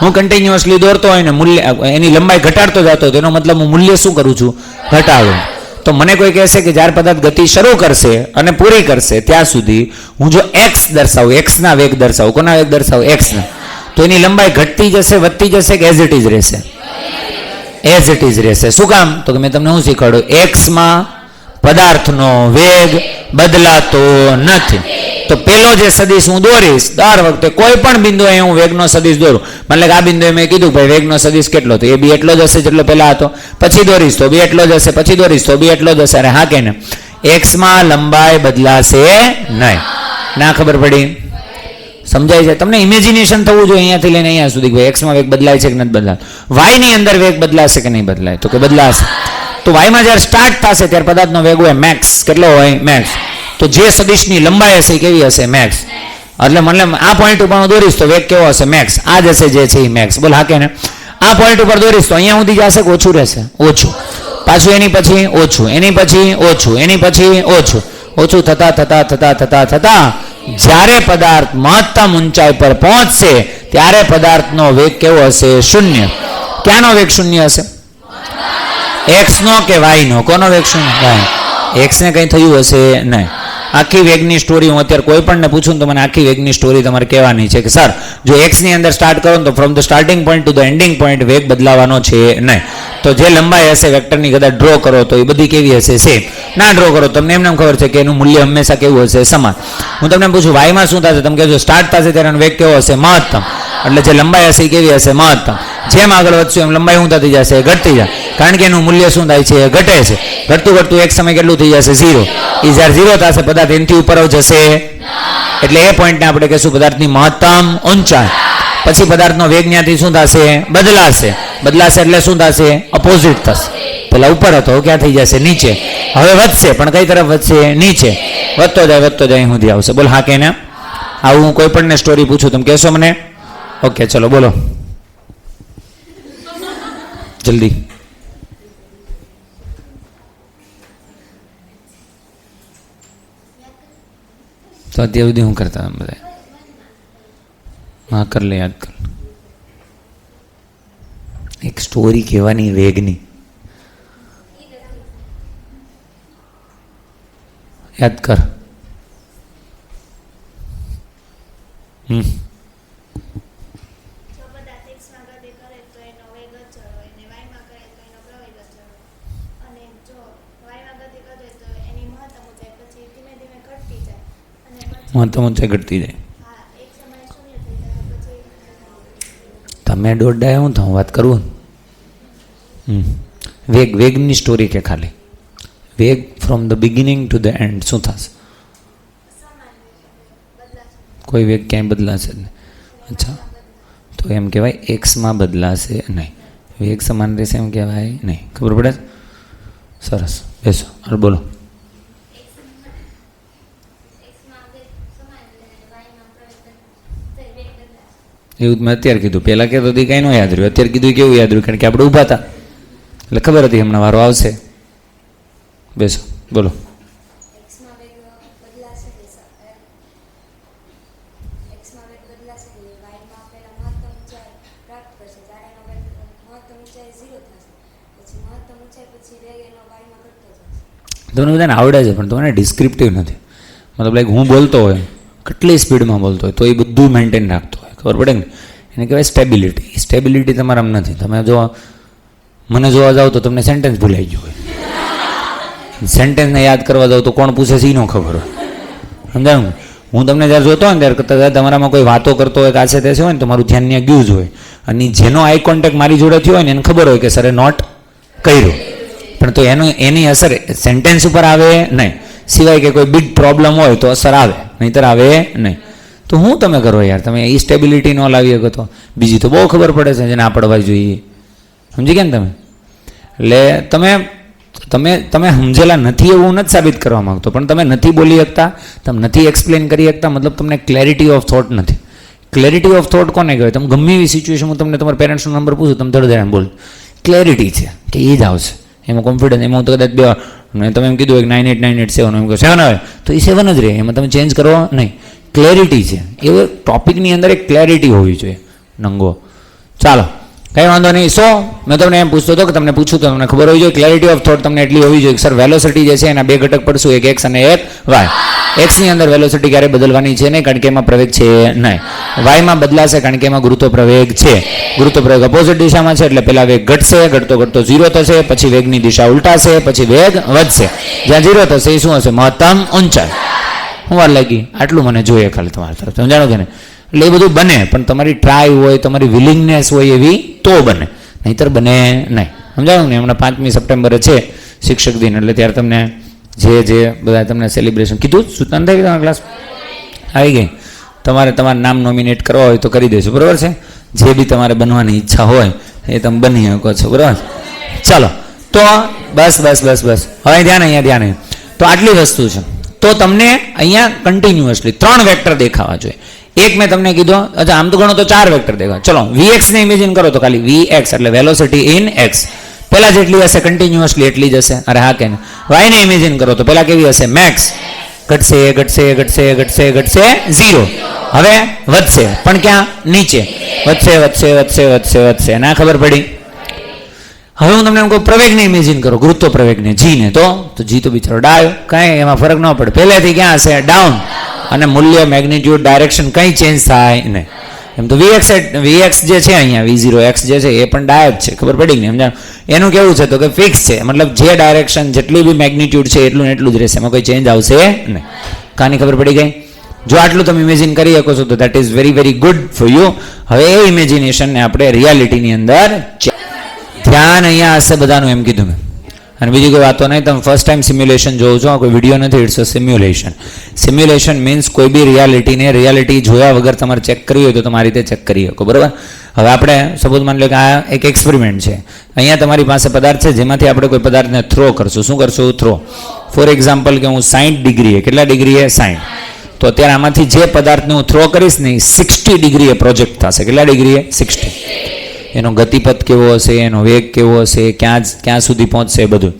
હું કન્ટિન્યુઅસલી દોરતો હોય ને મૂલ્ય એની લંબાઈ ઘટાડતો જતો, તેનો મતલબ હું મૂલ્ય શું કરું છું? ઘટાડું. તો મને કોઈ કહેશે કે જ્યારે પદાર્થ ગતિ શરૂ કરશે અને પૂરી કરશે ત્યાં સુધી હું જો x દર્શાવું, x ના વેગ દર્શાવું, કોના વેગ દર્શાવું? x ના, તો એની લંબાઈ ઘટતી જશે, વધતી જશે કે એઝ ઇટ ઇઝ રહેશે? એઝ ઇટ ઇઝ રહેશે. શું કામ? તો કે મેં તમને શું શીખવાડ્યું? x માં પદાર્થનો વેગ બદલાતો નથી. તો પેલો જે સદિશ હું દોરીશ, દર વખતે કોઈ પણ બિંદુએ હું વેગનો સદિશ દોરું, મતલબ આ બિંદુએ મેં કીધું ભાઈ વેગનો સદિશ કેટલો, તો એ બી એટલો જ હશે જેટલો પહેલા હતો. પછી દોરીશ તો બી એટલો જ હશે, પછી દોરીશ તો બી એટલો જ હશે. અરે હા કે ને? x માં લંબાઈ બદલાશે નહીં. ના ખબર પડી? સમજાય છે? તમને ઇમેજિનેશન થવું જોઈએ અહીંયાથી લઈને અહીંયા સુધી કે x માં વેગ બદલાય છે કે નથી બદલાતો. y ની અંદર વેગ બદલાશે કે નહીં બદલાય? તો કે બદલાશે. તો y માં જ્યારે સ્ટાર્ટ થશે ત્યારે પદાર્થનો વેગ હોય મેક્સ. કેટલો હોય? મેક્સ. તો જે સદિશની લંબાઈ હશે કેવી હશે? મેક્સ. એટલે મતલબ આ પોઈન્ટ ઉપર હું દોરીશ તો વેગ કેવો હશે? મેક્સ. આ જ હશે જે છે એ મેક્સ. બોલ હા કે ને? આ પોઈન્ટ ઉપર દોરીશ તો અહીંયા સુધી જશે કે ઓછું રહેશે? ઓછું. પાછું એની પછી ઓછું, એની પછી ઓછું, એની પછી ઓછું, ઓછું થતા થતા થતા થતા થતા જ્યારે પદાર્થ મહત્તમ ઊંચાઈ પર પહોંચશે ત્યારે પદાર્થનો વેગ કેવો હશે? શૂન્ય. ક્યાંનો વેગ શૂન્ય હશે? x નો કે y નો? કોનો વેગ શૂન્ય? y. x ને કંઈ થયું હશે નહીં. આખી વેગની સ્ટોરી હું અત્યારે કોઈ પણ ને પૂછું તો મને આખી વેગની સ્ટોરી તમારે કહેવાની છે કે સર જો x ની અંદર સ્ટાર્ટ કરો તો from the starting point to the ending point વેગ બદલાવાનો છે નહીં. તો જે લંબાઈ હશે વેક્ટરની કદાચ ડ્રો કરો તો એ બધી કેવી હશે? સેમ. ના ડ્રો કરો તમને એમને ખબર છે કે એનું મૂલ્ય હંમેશા કેવું હશે? સમાન. હું તમને પૂછું y માં શું થશે? તમે કહેજો સ્ટાર્ટ થશે ત્યારે એનો વેગ કેવો હશે? મહત્તમ. એટલે જે લંબાઈ હશે એ કેવી હશે? મહત્તમ. જેમ આગળ વધશું એમ લંબાઈ શું થતી જશે? ઘટતી જાય. કારણ કે એનું મૂલ્ય શું થાય છે? ઘટે છે. ઘટતું ઘટતું એક સમય કેટલું થઈ જશે? 0. એ જ્યારે 0 થશે પદાર્થ એનાથી ઉપર જશે, એટલે એ પોઈન્ટને આપણે કહીશું પદાર્થની મહત્તમ ઊંચાઈ. પછી પદાર્થનો વેગ ત્યાંથી શું થશે? બદલાશે. બદલાશે એટલે શું થશે? અપોઝિટ થશે. પેલા ઉપર હતો ક્યાં થઈ જશે? નીચે. હવે વધશે પણ કઈ તરફ વધશે? નીચે. વધતો જાય અહીં સુધી આવશે. બોલ હા કે ના? આવું હું કોઈ પણ ને સ્ટોરી પૂછું તમે કહેશો મને? ઓકે ચલો બોલો જલ્દી. તો અત્યાર સુધી હું કરતા બધા? હા કર લે, યાદ કર. એક સ્ટોરી કહેવાની વેગની. યાદ કર. મહત્તમ ઊંચાઈ ઘટતી જાય. તમે દોઢ હું થઉં વાત કરું. વેગની સ્ટોરી કે ખાલી વેગ from the beginning to the and શું થશે? કોઈ વેગ ક્યાંય બદલાશે જ નહીં. અચ્છા, તો એમ કહેવાય એક્સમાં બદલાશે નહીં, વેગ સમાન રહેશે એમ કહેવાય નહીં. ખબર પડે? સરસ, બેસો. હાલ બોલો. એવું મેં અત્યારે કીધું, પહેલાં કહેતો હતી કાંઈ ન યાદ રહ્યું, અત્યારે કીધું કેવું યાદ રહ્યું? કારણ કે આપણે ઊભા હતા એટલે ખબર હતી હમણાં વારો આવશે. બેસો, બોલો. તમને બધાને આવડે છે પણ તમને ડિસ્ક્રિપ્ટિવ નથી. મતલબ લાઈક હું બોલતો હોય, કેટલી સ્પીડમાં બોલતો હોય તો એ બધું મેન્ટેન રાખતો હોય. ખબર પડે ને? એને કહેવાય સ્ટેબિલિટી. સ્ટેબિલિટી તમારામાં નથી. તમે જો મને જોવા જાઓ તો તમને સેન્ટેન્સ ભૂલાઈ ગયું હોય, સેન્ટેન્સને યાદ કરવા જાઓ તો કોણ પૂછે છે એ ન ખબર હોય. સમજાયું? હું તમને જ્યારે જોતો હોય ને ત્યારે કરતાં તમારામાં કોઈ વાતો કરતો હોય કાશે તે હોય ને તો મારું ધ્યાન ત્યાં ગયું જ હોય. અને જેનો આઈ કોન્ટેક્ટ મારી જોડે થયો હોય ને એને ખબર હોય કે સરે નોટ કર્યું, પણ તો એની અસર સેન્ટેન્સ ઉપર આવે નહીં, સિવાય કે કોઈ બિગ પ્રોબ્લેમ હોય તો અસર આવે, નહીંતર આવે નહીં. તો હું તમે કરો યાર, તમે એ સ્ટેબિલિટી ન લાવી શકો તો બીજી તો બહુ ખબર પડે છે જેને આ પડવા જોઈએ. સમજી ગયા ને તમે? એટલે તમે તમે સમજેલા નથી એવું નથી સાબિત કરવા માગતો, પણ તમે નથી બોલી શકતા, તમે નથી એક્સપ્લેન કરી શકતા, મતલબ તમને ક્લેરિટી ઓફ થોટ નથી. ક્લેરિટી ઓફ થોટ કોને કહેવાય? તમે ગમે એવી સિચ્યુએશન, હું તમને તમારા પેરેન્ટ્સનો નંબર પૂછું, તમે ધડ બોલ, ક્લેરિટી છે કે એ જ આવશે, એમાં કોન્ફિડન્સ. એમાં હું તો કદાચ બે તમે એમ કીધું 9898 એમ કહો 7 આવે તો એ 7 જ રહે, એમાં તમે ચેન્જ કરો નહીં. ક્લેરિટી છે, એવો ટોપિકની અંદર એક ક્લેરિટી હોવી જોઈએ. નંગો ચાલો કંઈ વાંધો નહીં. મેં તમને એમ પૂછતો હતો કે તમને પૂછું તો તમને ખબર હોવી જોઈએ. ક્લેરિટી ઓફ થોટ તમને એટલી હોવી જોઈએ કે સર વેલોસિટી જે છે એના બે ઘટક પડશું, એક એક્સ અને એક વાય. એક્સની અંદર વેલોસિટી ક્યારે બદલવાની છે નહીં, કારણ કે એમાં પ્રવેગ છે નહીં. વાયમાં બદલાશે કારણ કે એમાં ગુરુત્વ પ્રવેગ છે. ગુરુત્વ પ્રવેગ અપોઝિટ દિશામાં છે એટલે પહેલા વેગ ઘટશે, ઘટતો ઘટતો 0 થશે, પછી વેગની દિશા ઉલટાશે, પછી વેગ વધશે. જ્યાં 0 થશે એ શું હશે? મહત્તમ ઊંચાઈ. હું વાર લાગી? આટલું મને જોઈએ ખાલી તમારી તરફ. સમજાણો કે નહીં? એટલે એ બધું બને, પણ તમારી ટ્રાય હોય, તમારી વિલિંગનેસ હોય એવી તો બને, નહીંતર બને નહીં. સમજાણું ને? હમણાં 5મી સપ્ટેમ્બરે છે શિક્ષક દિન, એટલે ત્યારે તમને જે બધા તમને સેલિબ્રેશન કીધું, સૂચના થઈ ગયું? ક્લાસ આવી ગઈ? તમારે તમારું નામ નોમિનેટ કરવા હોય તો કરી દેજો, બરાબર છે? જે બી તમારે બનવાની ઈચ્છા હોય એ તમે બની શકો છો, બરાબર? ચાલો, તો બસ બસ બસ બસ, હવે ધ્યાન. તો આટલી વસ્તુ છે. તો તમને અહીંયા કન્ટિન્યુઅસલી 3 વેક્ટર દેખાવા જોઈએ. એક મેં તમને કીધું, અચ્છા આમ તો ગણો તો 4 વેક્ટર દેખાય. ચલો Vx ને ઇમેજિન કરો તો ખાલી Vx એટલે વેલોસિટી ઇન x, પહેલા જેટલી હશે કન્ટિન્યુઅસલી એટલી જ હશે. અરે હા કે ને? y ને ઇમેજિન કરો તો પહેલા કેવી હશે? મેક્સ. ઘટશે ઘટશે ઘટશે ઘટશે ઘટશે 0. હવે વધશે, પણ ક્યાં? નીચે. વધશે વધશે વધશે વધશે વધશે. ના ખબર પડી? હવે હું તમને એમ કહું પ્રવેગને ઇમેજિન કરો, ગુરુત્વ પ્રવેગને, જી ને, તો જી તો બિચારો ડાયો, કાંઈ એમાં ફરક ન પડે. પહેલેથી ક્યાં હશે? ડાઉન. અને મૂલ્ય, મેગ્નિટ્યુડ, ડાયરેક્શન કંઈ ચેન્જ થાય નહીં. એમ તો Vx જે છે અહીંયા V0x જે છે એ પણ ડાયો જ છે. ખબર પડી ને? સમજાણ? એનું કેવું છે તો કે ફિક્સ છે, મતલબ જે ડાયરેક્શન જેટલી બી મેગ્નિટ્યુડ છે એટલું ને એટલું જ રહેશે, એમાં કોઈ ચેન્જ આવશે નહીં. કાની ખબર પડી ગઈ? જો આટલું તમે ઇમેજિન કરી શકો છો તો that is very very good for you. હવે એ ઇમેજિનેશનને આપણે રિયાલિટીની અંદર ધ્યાન અહીંયા હશે બધાનું, એમ કીધું મેં. અને બીજી કોઈ વાતો નહીં. તમે ફર્સ્ટ ટાઈમ સિમ્યુલેશન જોવો છો, કોઈ વિડીયો નથી, it's a simulation. Simulation means કોઈ બી રિયાલિટી જોયા વગર તમારે ચેક કરવી હોય તો તમારી રીતે ચેક કરી શકો, બરાબર? હવે આપણે સપોઝ માની લો કે આ એક એક્સપેરિમેન્ટ છે. અહીંયા તમારી પાસે પદાર્થ છે જેમાંથી આપણે કોઈ પદાર્થને થ્રો કરશું. શું કરશું? થ્રો. ફોર એક્ઝામ્પલ કે હું 60 ડિગ્રીએ, કેટલા ડિગ્રીએ? 60. તો અત્યારે આમાંથી જે પદાર્થને હું થ્રો કરીશ ને 60 ડિગ્રીએ પ્રોજેક્ટ થશે. કેટલા ડિગ્રીએ? 60. એનો ગતિપથ કેવો હશે, એનો વેગ કેવો હશે, ક્યાં સુધી પહોંચશે, એ બધું.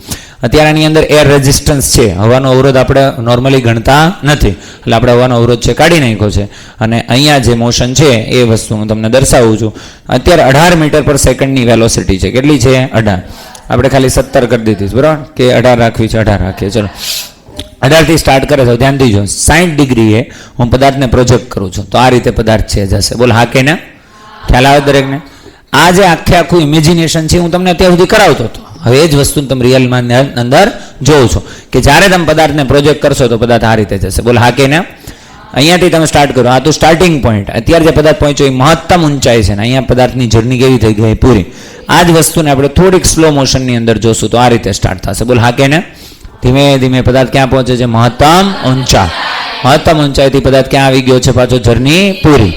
અત્યારે આની અંદર એર રેઝિસ્ટન્સ છે, હવાનો અવરોધ આપણે નોર્મલી ગણતા નથી, એટલે આપણે હવાનો અવરોધ છે કાઢી નાખ્યો છે. અને અહીંયા જે મોશન છે એ વસ્તુ હું તમને દર્શાવું છું. અત્યારે 18 મીટર પર સેકન્ડની વેલોસિટી છે. કેટલી છે? 18. આપણે ખાલી 17 કરી દીધી, બરાબર? કે 18 રાખવી છે? 18 રાખીએ. ચલો 18 સ્ટાર્ટ કરે છે, ધ્યાનથી જો 60 ડિગ્રીએ હું પદાર્થને પ્રોજેક્ટ કરું છું તો આ રીતે પદાર્થ છે જશે. બોલ હા કે ના? ખ્યાલ આવે દરેકને? આ જે આખું ઇમેજિનેશન છે હું તમને અત્યાર સુધી કરાવતો હતો, હવે એ જ વસ્તુ તમે રિયલમાં અંદર જોવો છો કે જ્યારે તમે પદાર્થને પ્રોજેક્ટ કરશો તો પદાર્થ આ રીતે જશે. બોલ હા કે ના? અહીંયાથી તમે સ્ટાર્ટ કરો, આ તો સ્ટાર્ટિંગ પોઈન્ટ, અત્યારે જે પદાર્થ પહોંચ્યો એ મહત્તમ ઊંચાઈ છે ને અહીંયા પદાર્થની જર્ની કેવી થઈ ગઈ પૂરી. આ જ વસ્તુને આપણે થોડીક સ્લો મોશનની અંદર જોશું તો આ રીતે સ્ટાર્ટ થશે. બોલ હા કે ના? ધીમે ધીમે પદાર્થ ક્યાં પહોંચે છે? મહત્તમ ઊંચા. મહત્તમ ઊંચાઈથી પદાર્થ ક્યાં આવી ગયો છે? પાછો જર્ની પૂરી.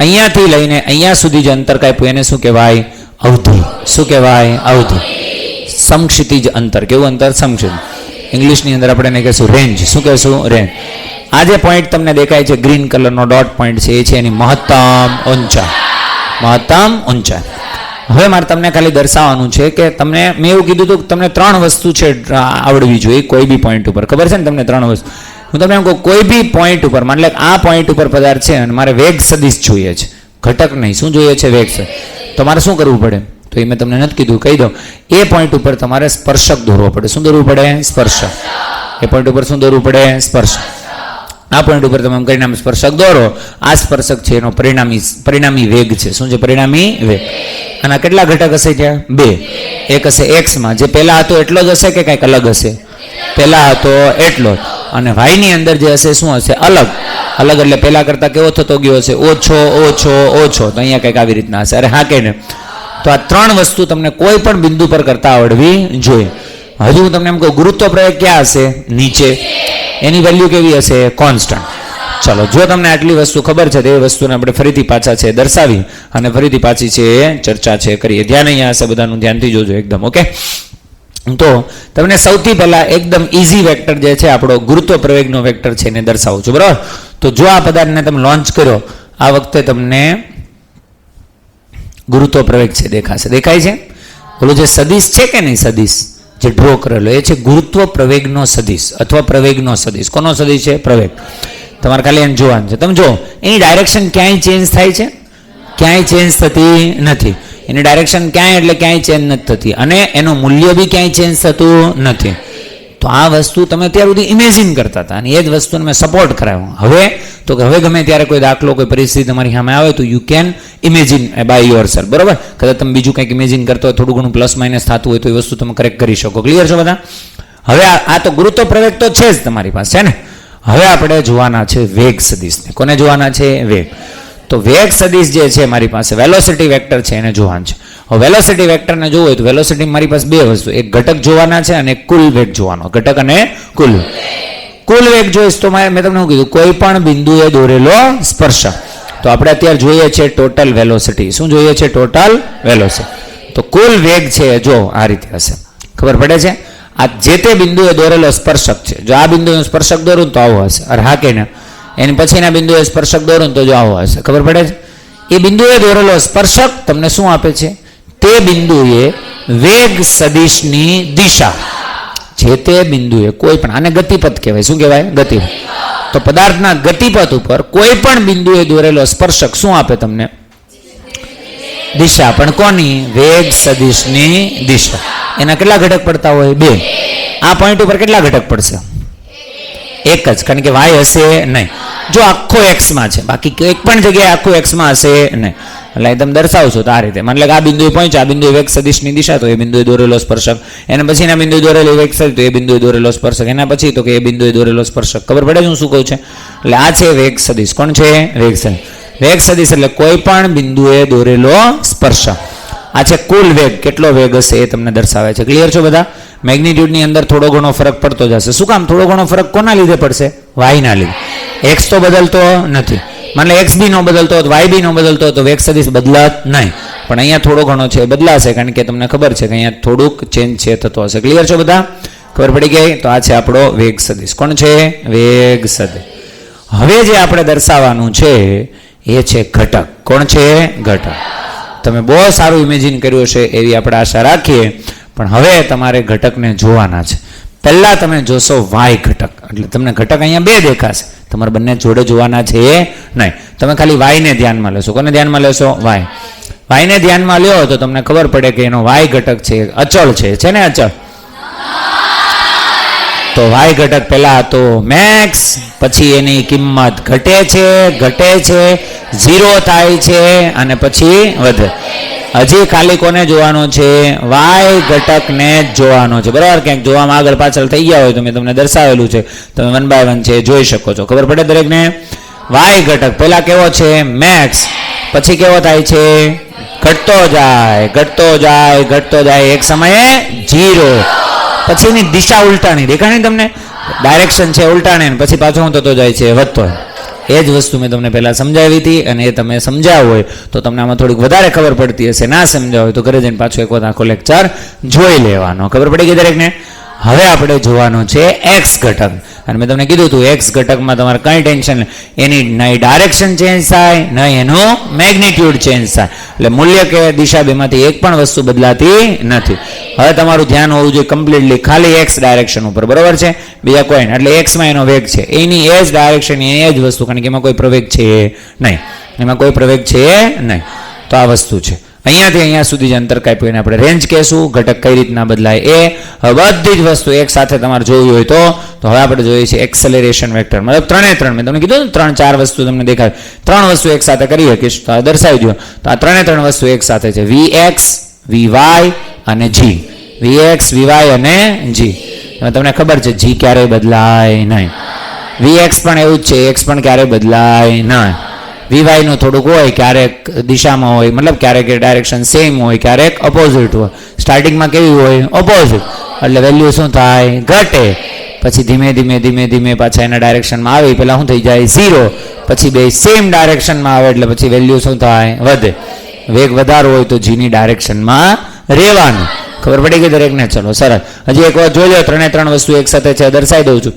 અહીંયાથી લઈને અહીંયા સુધી જે અંતર કાપ્યું એને શું કહેવાય? અવધિ. શું કહેવાય? અવધિ. સમક્ષિતિજ અંતર. કેવું અંતર? સમક્ષિતિજ. ઇંગ્લિશની અંદર આપણે એને કહીશું રેન્જ. શું કહેશું? રેન્જ. આ જે પોઈન્ટ તમને દેખાય છે ગ્રીન કલરનો ડોટ પોઈન્ટ છે એ છે એની મહત્તમ ઊંચાઈ. મહત્તમ ઊંચાઈ. હવે મારે તમને ખાલી દર્શાવવાનું છે કે તમને મેં એવું કીધું હતું કે તમને 3 વસ્તુ છે આવડવી જોઈએ કોઈ બી પોઈન્ટ ઉપર. ખબર છે ને તમને 3 વસ્તુ? હું તમને એમ કહું કોઈ બી પોઈન્ટ ઉપર, માની લે આ પોઈન્ટ ઉપર પદાર્થ છે અને મારે વેગ સદિશ જોઈએ છે, ઘટક નહીં. શું જોઈએ છે? વેગ સદિશ. તો મારે શું કરવું પડે? તો એ મેં તમને નથી કીધું, કહી દઉં. એ પોઈન્ટ ઉપર તમારે સ્પર્શક દોરવો પડે. શું દોરવું પડે? સ્પર્શક. એ પોઈન્ટ ઉપર શું દોરવું પડે? સ્પર્શક. આ પોઈન્ટ ઉપર તમે કરીને આમ સ્પર્શક દોરો. આ સ્પર્શક છે એનો પરિણામી વેગ છે. શું છે? પરિણામી વેગ. અને કેટલા ઘટક હશે ત્યાં? 2. એક હશે એક્સમાં, જે પહેલા હતો એટલો જ હશે કે કંઈક અલગ હશે? પહેલા હતો એટલો જ. અને વાયની અંદર જે હશે શું હશે? અલગ. અલગ એટલે પહેલા કરતા કેવો થતો ગયો હશે? ઓછો ઓછો ઓછો. તો અહીંયા કંઈક આવી રીતના હશે. અરે હા કે ને? તો આ 3 વસ્તુ તમને કોઈ પણ બિંદુ પર કરતા આવડવી જોઈએ. હજુ હું તમને એમ કહું ગુરુત્વ પ્રવેગ ક્યાં હશે? નીચે. એની વેલ્યુ કેવી હશે? કોન્સ્ટન્ટ. ચલો, જો તમને આટલી વસ્તુ ખબર છે તો એ વસ્તુને આપણે ફરીથી પાછા છે દર્શાવી અને ફરીથી પાછી છે ચર્ચા છે કરીએ. ધ્યાન અહીંયા હશે બધાનું, ધ્યાનથી જોજો એકદમ. ઓકે, તો તમને સૌથી પહેલા એકદમ ઇઝી વેક્ટર જે છે આપણો ગુરુત્વ પ્રવેગનો વેક્ટર છે એને દર્શાવું છું, બરાબર? તો જો આ પદાર્થને તમે લોન્ચ કર્યો આ વખતે તમને ગુરુત્વ પ્રવેગ છે દેખાશે. દેખાય છે? ઓલો જે સદિશ છે કે નહીં, સદિશ જે ડ્રો કરેલો એ છે ગુરુત્વ પ્રવેગનો સદિશ અથવા પ્રવેગનો સદિશ. કોનો સદિશ છે? પ્રવેગ. તમારે ખાલી એને જોવાનું છે. તમે જો એની ડાયરેક્શન ક્યાંય ચેન્જ થાય છે? ક્યાંય ચેન્જ થતી નથી. એની ડાયરેક્શન ક્યાંય એટલે ક્યાંય ચેન્જ નથી થતી અને એનું મૂલ્ય બી ક્યાંય ચેન્જ થતું નથી. તો આ વસ્તુ તમે અત્યાર સુધી ઇમેજિન કરતા હતા અને એ જ વસ્તુને મેં સપોર્ટ કરાવ્યો. હવે તો કે હવે ગમે ત્યારે કોઈ દાખલો કોઈ પરિસ્થિતિ તમારી સામે આવે તો you can imagine by yourself. બરાબર? કદાચ તમે બીજું કંઈક ઇમેજિન કરતો હોય, થોડું ઘણું પ્લસ માઇનસ થતું હોય તો એ વસ્તુ તમે કરેક્ટ કરી શકો. ક્લિયર છો બધા? હવે આ તો ગુરુત્વ પ્રવેગ તો છે જ તમારી પાસે, છે ને? હવે આપણે જોવાના છે વેગ સદિશને. કોને જોવાના છે? વેગ. તો વેગ સદિશ જે છે મારી પાસે વેલોસિટી વેક્ટર છે એને જોવાનું છે. હવે વેલોસિટી વેક્ટરને જોવું હોય તો વેલોસિટી મારી પાસે 2 વસ્તુ, એક ઘટક જોવાના છે અને કુલ વેગ જોવાનો. ઘટક અને કુલ. કુલ વેગ જોઈશ તો મેં તમને શું કીધું? કોઈ પણ બિંદુએ દોરેલો સ્પર્શક. તો આપણે અત્યારે જોઈએ છે ટોટલ વેલોસિટી. શું જોઈએ છે? Total velocity. તો કુલ વેગ છે જો આ રીતે હશે. ખબર પડે છે? આ જે તે બિંદુએ દોરેલો સ્પર્શક છે. જો આ બિંદુએ સ્પર્શક દોરું તો આવો હશે. અરે હા કે ના? એની પછીના બિંદુએ સ્પર્શક દોરું તો જો આવો હશે. ખબર પડે છે? એ બિંદુએ દોરેલો સ્પર્શક તમને શું આપે છે? તે બિંદુએ વેગ સદિશની દિશા. જે તે બિંદુએ કોઈ પણ, આને ગતિપથ કહેવાય. શું કહેવાય? ગતિપથ. તો પદાર્થના ગતિપથ ઉપર કોઈ પણ બિંદુએ દોરેલો સ્પર્શક શું આપે તમને? દિશા. પણ કોની? વેગ સદિશની દિશા. એના કેટલા ઘટક પડતા હોય? 2. આ પોઈન્ટ ઉપર કેટલા ઘટક પડશે? એક જ, કારણ કે વાય હશે નહીં. જો આખો એક્સમાં છે, બાકી એક પણ જગ્યાએ આખું એક્સમાં હશે નહીં. એટલે તમે દર્શાવશો તો આ રીતે. માની લો કે આ બિંદુએ પહોંચ્યા, આ બિંદુએ વેગ સદિશની દિશા તો એ બિંદુએ દોરેલો સ્પર્શક. એના પછીના બિંદુએ દોરેલો વેગ સદિશ તો એ બિંદુએ દોરેલો સ્પર્શક. એના પછી તો કે એ બિંદુએ દોરેલો સ્પર્શક. ખબર પડે છે હું શું કહું છું? એટલે આ છે વેગ સદિશ. કોણ છે? વેગ સદિશ. વેગ સદિશ એટલે કોઈ પણ બિંદુએ દોરેલો સ્પર્શક. આ છે કુલ વેગ. કેટલો વેગ હશે એ તમને દર્શાવે છે. ક્લિયર છો બધા? મેગ્નિટ્યુડની અંદર થોડો ઘણો ફરક પડતો જશે. શું કામ થોડો ઘણો ફરક કોના લીધે પડશે? વાયના લીધે. એક્સ તો બદલતો નથી. માની લો એક્સ બી નો બદલતો હોય, વાય બી નો બદલતો હોય તો વેગ સદિશ બદલાત નહીં. પણ અહીંયા થોડો ઘણો છે બદલાશે, કારણ કે તમને ખબર છે કે અહીંયા થોડુંક ચેન્જ છે થતો હશે. ક્લિયર છો બધા? ખબર પડી ગઈ? તો આ છે આપણો વેગ સદિશ. કોણ છે? વેગ સદિશ. હવે જે આપણે દર્શાવવાનું છે એ છે ઘટક. કોણ છે? ઘટક. તમે બહુ સારું ઇમેજિન કર્યું છે એવી આપણે આશા રાખીએ. પણ હવે તમારે ઘટકને જોવાના છે. પહેલા તમે જોશો વાય ઘટક. એટલે તમને ઘટક અહીંયા 2 દેખાશે. તમારે બંને જોડે જોવાના છે નહીં. તમે ખાલી વાયને ધ્યાનમાં લેશો. કોને ધ્યાનમાં લેશો? વાય. વાયને ધ્યાનમાં લ્યો તો તમને ખબર પડે કે એનો વાય ઘટક છે અચળ છે ને? અચળ. તો y ઘટક પહેલા હતો મેક્સ, પછી એની કિંમત ઘટે છે 0 થાય છે અને પછી વધે. હજી ખાલી કોને જોવાનો છે? y ઘટકને જ જોવાનો છે, બરાબર. ક્યાંક જોવામાં આગળ પાછળ થઈ ગયા હોય તો મેં તમને દર્શાવેલું છે, તમે 1 by 1 છે જોઈ શકો છો, ખબર પડે દરેકને. y ઘટક પહેલા કેવો છે? મેક્સ, પછી કેવો થાય છે? ઘટતો જાય એક સમયે 0, પછી એની દિશા ઉલટાણી, દેખાય ને તમને? ડાયરેક્શન છે ઉલટાણે, પછી પાછો હું થતો જાય છે વધતો. એ જ વસ્તુ મેં તમને પહેલા સમજાવી હતી, અને એ તમે સમજાવ હોય તો તમને આમાં થોડીક વધારે ખબર પડતી હશે. ના સમજાવ હોય તો ઘરે જઈને પાછો એક વખત આખો લેક્ચર જોઈ લેવાનો, ખબર પડી ગઈ દરેકને. હવે આપણે જોવાનું છે x ઘટક, અને મેં તમને કીધું હતું x ઘટકમાં તમારે કંઈ ટેન્શન નહીં, એની નહીં ડાયરેક્શન ચેન્જ થાય નહીં એનું મેગ્નિટ્યુડ ચેન્જ થાય, એટલે મૂલ્ય કે દિશા બેમાંથી એક પણ વસ્તુ બદલાતી નથી. હવે તમારું ધ્યાન હોવું જોઈએ કમ્પ્લીટલી ખાલી x ડાયરેક્શન ઉપર, બરાબર છે, બીજા કોઈ નહીં. એટલે x માં એનો વેગ છે, એની એ જ ડાયરેક્શન, એ જ વસ્તુ, કારણ કે એમાં કોઈ પ્રવેગ છે નહીં, તો આ વસ્તુ છે. અહીંયાથી અહીંયા સુધી જે અંતર કાપ્યું એને આપણે રેન્જ કહેશું. ઘટક કઈ રીતના બદલાય એ હવે બધી જ વસ્તુ એક સાથે તમારે જોવી હોય તો હવે આપણે જોઈએ છીએ એક્સેલરેશન વેક્ટર, મતલબ 3 મેં તમને કીધું ને 3-4 વસ્તુ તમને દેખાય, 3 વસ્તુ એક સાથે કરી શકીશ તો દર્શાવી દો. તો આ 3 વસ્તુ એક સાથે છે, vx vy અને g. vx vy અને g, તમને ખબર છે g ક્યારેય બદલાય નહીં. vx પણ એવું જ છે, x પણ ક્યારેય બદલાય નહીં. vy નું થોડુંક હોય, ક્યારેક દિશામાં હોય, મતલબ ક્યારેક ડાયરેક્શન સેમ હોય, ક્યારેક ઓપોઝિટ હોય. સ્ટાર્ટિંગમાં કેવી હોય? ઓપોઝિટ, એટલે વેલ્યુ શું થાય? ઘટે. પછી ધીમે ધીમે પાછા એના ડાયરેક્શનમાં આવે, પહેલા શું થઈ જાય? 0, પછી બે સેમ ડાયરેક્શનમાં આવે એટલે પછી વેલ્યુ શું થાય? વધે. વેગ વધારો હોય તો જીની ડાયરેક્શનમાં રહેવાનું, ખબર પડી ગઈ દરેકને? ચલો સરસ. હજી એક વાર જોઈ લો, 3 વસ્તુ એક સાથે છે, દર્શાવી દઉં છું.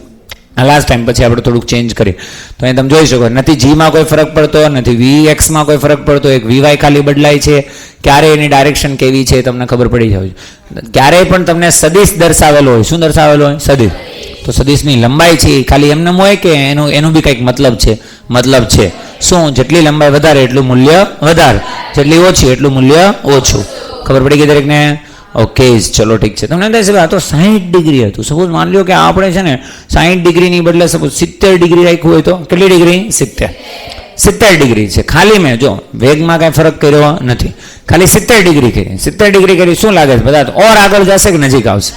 લાસ્ટ ટાઈમ પછી આપણે થોડુંક ચેન્જ કરીએ તો અહીં તમે જોઈ શકો, નથી જીમાં કોઈ ફરક પડતો, નથી vx-માં કોઈ ફરક પડતો, એક vy ખાલી બદલાય છે. ક્યારે એની ડાયરેક્શન કેવી છે તમને ખબર પડી જાય. ક્યારેય પણ તમને સદિશ દર્શાવેલો હોય, શું દર્શાવેલો હોય? સદિશ. તો સદિશની લંબાઈ છે ખાલી એમને હોય કે એનું બી કંઈક મતલબ છે. શું? જેટલી લંબાઈ વધારે એટલું મૂલ્ય વધારે, જેટલી ઓછી એટલું મૂલ્ય ઓછું. ખબર પડી ગઈ દરેકને? ઓકે, ચલો ઠીક છે. તમને કહે આ તો 60 ડિગ્રી હતું. સપોઝ માની લો કે આપણે છે ને 60 ડિગ્રીની બદલે સપોઝ 70 ડિગ્રી રાખ્યું હોય તો કેટલી ડિગ્રી? 70 ડિગ્રી છે. ખાલી મેં જો વેગમાં કાંઈ ફરક કર્યો નથી, ખાલી 70 ડિગ્રી કરી. 70 ડિગ્રી કરી શું લાગે છે? બધા ઓર આગળ જશે કે નજીક આવશે?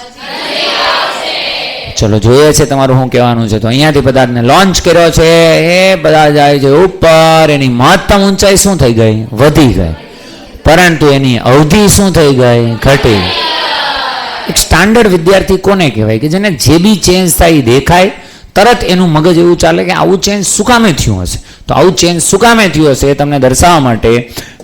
ચલો જોઈએ છે તમારું શું કહેવાનું છે. તો અહીંયાથી પદાર્થને લોન્ચ કર્યો છે, એ બધા જાય છે ઉપર. એની મહત્તમ ઊંચાઈ શું થઈ ગઈ? વધી ગઈ, પરંતુ એની અવધિ શું થઈ ગઈ? ઘટી. એક સ્ટાન્ડર્ડ વિદ્યાર્થી કોને કહેવાય? કે જેને જે બી ચેન્જ થાય દેખાય તરત એનું મગજ એવું ચાલે કે આવું ચેન્જ શું કામે થયું હશે. તો આવું ચેન્જ શું કામે થયું હશે એ તમને દર્શાવવા માટે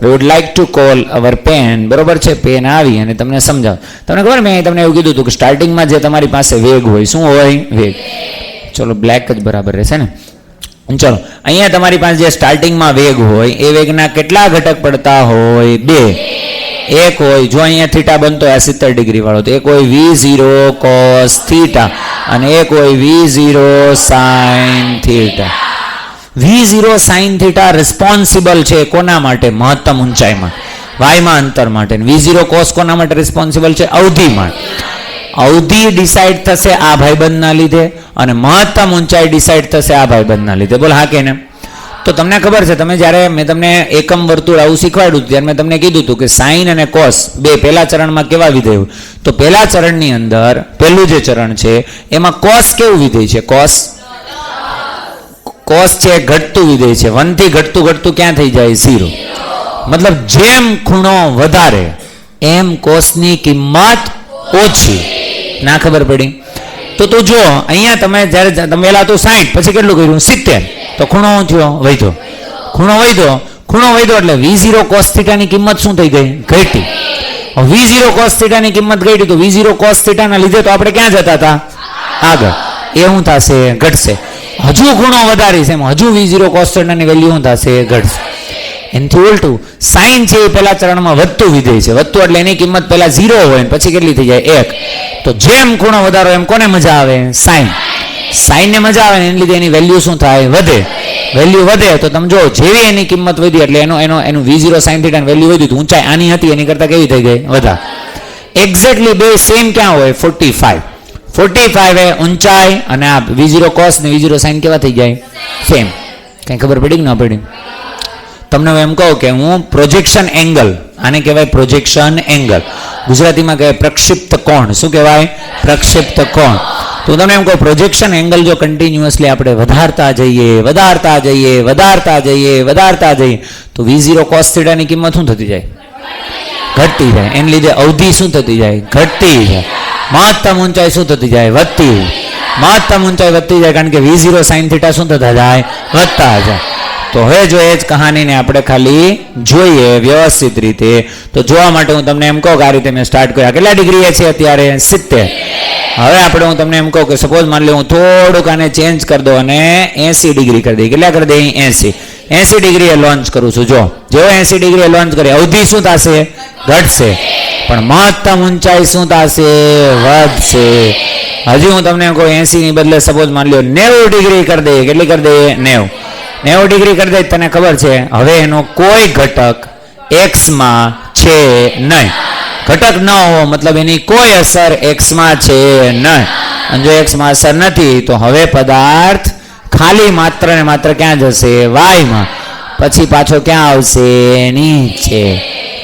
we would like to call our pen, બરોબર છે? પેન આવી અને તમને સમજાવ. તમને ખબર મેં તમને એવું કીધું હતું કે સ્ટાર્ટિંગમાં જે તમારી પાસે વેગ હોય, શું હોય? વેગ. ચલો બ્લેક જ બરાબર રહેશે ને? ચલો અહીંયા તમારી પાસે જે સ્ટાર્ટિંગમાં વેગ હોય એ વેગના કેટલા ઘટક પડતા હોય? 2. એક હોય, જો અહીંયા થીટા બનતો હોય 70 ડિગ્રી વાળો, તો એક હોય v0 cos થીટા અને એક હોય v0 sin theta. v0 sin theta responsible છે કોના માટે? મહત્તમ ઊંચાઈમાં, વાયમાં અંતર માટે. v0 cos કોના માટે રિસ્પોન્સિબલ છે? અવધિ માટે. અવધિ ડિસાઇડ થશે આ ભાઈબંધના લીધે અને મહત્તમ ઊંચાઈ ડિસાઇડ થશે આ ભાઈબંધના લીધે. બોલ હા કે ને? તો તમને ખબર છે, તમે જ્યારે મેં તમને એકમ વર્તુળ આવું શીખવાડ્યું ત્યારે મેં તમને કીધું હતું કે સાઇન અને કોસ બે પહેલા ચરણમાં કેવા વિધેય હોય? તો પહેલા ચરણની અંદર પહેલું જે ચરણ છે એમાં કોસ કેવું વિધેય છે? કોસ છે ઘટતું વિધેય છે. 1 થી ઘટતું ક્યાં થઈ જાય? 0. મતલબ જેમ ખૂણો વધારે એમ કોસની કિંમત ઓછી. ના ખબર પડી? તો તું જો અહીંયા તમે જ્યારે તમે પહેલા તો 60, પછી કેટલું કર્યું? 70. તો ખૂણો થયો વધ્યો, ખૂણો વધ્યો એટલે v0 cos θ ની કિંમત શું થઈ ગઈ? ઘટી. v0 cos θ ની કિંમત ઘટી તો v0 cos θ ના લીધે તો આપણે ક્યાં જતા હતા? આગળ. એ શું થશે? ઘટશે. હજુ ખૂણો વધારીશ એમ હજુ v0 cos θ ની વેલ્યુ શું થશે? ઘટશે. એનાથી ઉલટું સાઇન છે એ પહેલા ચરણમાં વધતું વિધેય છે. વધતું એટલે એની કિંમત પહેલા 0 હોય પછી કેટલી થઈ જાય? 1. તો જેમ ખૂણો વધારો એમ કોને મજા આવે? સાઇનને મજા આવે ને એને લીધે એની વેલ્યુ શું થાય? વધે. વેલ્યુ વધે તો તમે જો જેવી એની કિંમત વધી એટલે એનું v0 sin θ ની વેલ્યુ વધી તો ઊંચાઈ આની હતી એની કરતાં કેવી થઈ ગઈ? વધારે. એક્ઝેક્ટલી બે સેમ ક્યાં હોય? 45. 45 એ ઊંચાઈ અને આ V0 cos ને V0 sin કેવા થઈ જાય? સેમ. કઈ ખબર પડી કે ના પડી? તમને હું એમ કહું કે હું પ્રોજેક્શન એંગલ, આને કહેવાય પ્રોજેક્શન એંગલ, ગુજરાતીમાં કહેવાય પ્રક્ષિપ્ત કોણ. શું કહેવાય? પ્રક્ષિપ્ત કોણ. તો હું તમને એમ કહું પ્રોજેક્શન એંગલ જો કન્ટિન્યુઅસલી આપણે વધારતા જઈએ તો V0 cos θ ની કિંમત શું થતી જાય? ઘટતી જાય. એને લીધે અવધિ શું થતી જાય? ઘટતી જાય. મહત્તમ ઊંચાઈ શું થતી જાય? વધતી. મહત્તમ ઊંચાઈ વધતી જાય કારણ કે V0 sin θ શું થતા જાય? વધતા જાય. તો હવે જો એ જ કહાનીને આપણે ખાલી જોઈએ વ્યવસ્થિત રીતે, તો જોવા માટે હું તમને એમ કહું કે આ રીતે મેં સ્ટાર્ટ કર્યા. કેટલા ડિગ્રી છે અત્યારે? 70. હવે આપણે હું તમને એમ કહું કે સપોઝ માની લો હું થોડુંક આને ચેન્જ કરી દઉં અને 80 ડિગ્રી કરી દઈ. કેટલા કરી દઈ? 80 ડિગ્રીએ લોન્ચ કરું છું. જો જેવો 80 ડિગ્રીએ લોન્ચ કરે અવધિ શું થશે? ઘટશે. પણ મહત્તમ ઊંચાઈ શું થશે? વધશે. હજી હું તમને એમ કહું 80 ની બદલે સપોઝ માની લો 90 ડિગ્રી કરી દઈએ. કેટલી કરી દઈએ? 90 ડિગ્રી કરી દઈએ. તને ખબર છે હવે એનો કોઈ ઘટક એક્સમાં છે નહીં. ઘટક ન હોવો મતલબ એની કોઈ અસર એક્સમાં છે નહીં. અને જો એક્સમાં અસર નથી તો હવે પદાર્થ ખાલી માત્ર ને માત્ર ક્યાં જશે? વાયમાં. પછી પાછો ક્યાં આવશે? નીચે.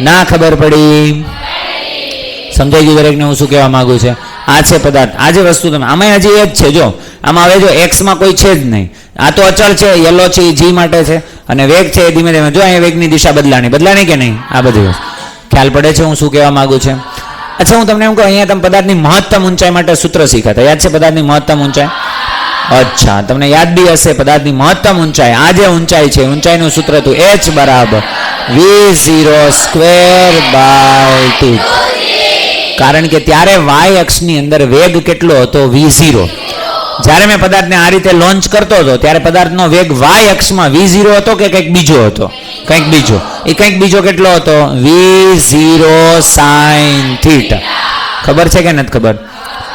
ના ખબર પડી? સમજાઈ ગયું દરેકને હું શું કહેવા માંગુ છે? આ છે પદાર્થ. આ જે વસ્તુ તમે આમાં હજી એ જ છે. જો આમાં હવે જો એક્સમાં કોઈ છે જ નહીં. આ તો અચળ છે, યલો છે એ જી માટે છે, અને વેગ છે એ ધીમે ધીમે જો અહીંયા વેગની દિશા બદલાણી કે નહીં? આ બધી વસ્તુ ખ્યાલ પડે છે હું શું કહેવા માંગુ છે? અચ્છા હું તમને એમ કહું અહીંયા તમે પદાર્થની મહત્તમ ઊંચાઈ માટે સૂત્ર શીખાતા યાદ છે? પદાર્થની મહત્તમ ઊંચાઈ. અચ્છા તમને યાદ બી હશે પદાર્થની મહત્તમ ઊંચાઈ. આ જે ઊંચાઈ છે ઊંચાઈનું સૂત્ર હતું h બરાબર V0² 2. કારણ કે ત્યારે y અક્ષની અંદર વેગ કેટલો હતો? V0. જ્યારે મેં પદાર્થને આ રીતે લોન્ચ કરતો હતો ત્યારે પદાર્થનો વેગ y અક્ષમાં V0 હતો કે કંઈક બીજો હતો? કંઈક બીજો. એ કંઈક બીજો કેટલો હતો? V0 sin θ. ખબર છે કે નથી ખબર?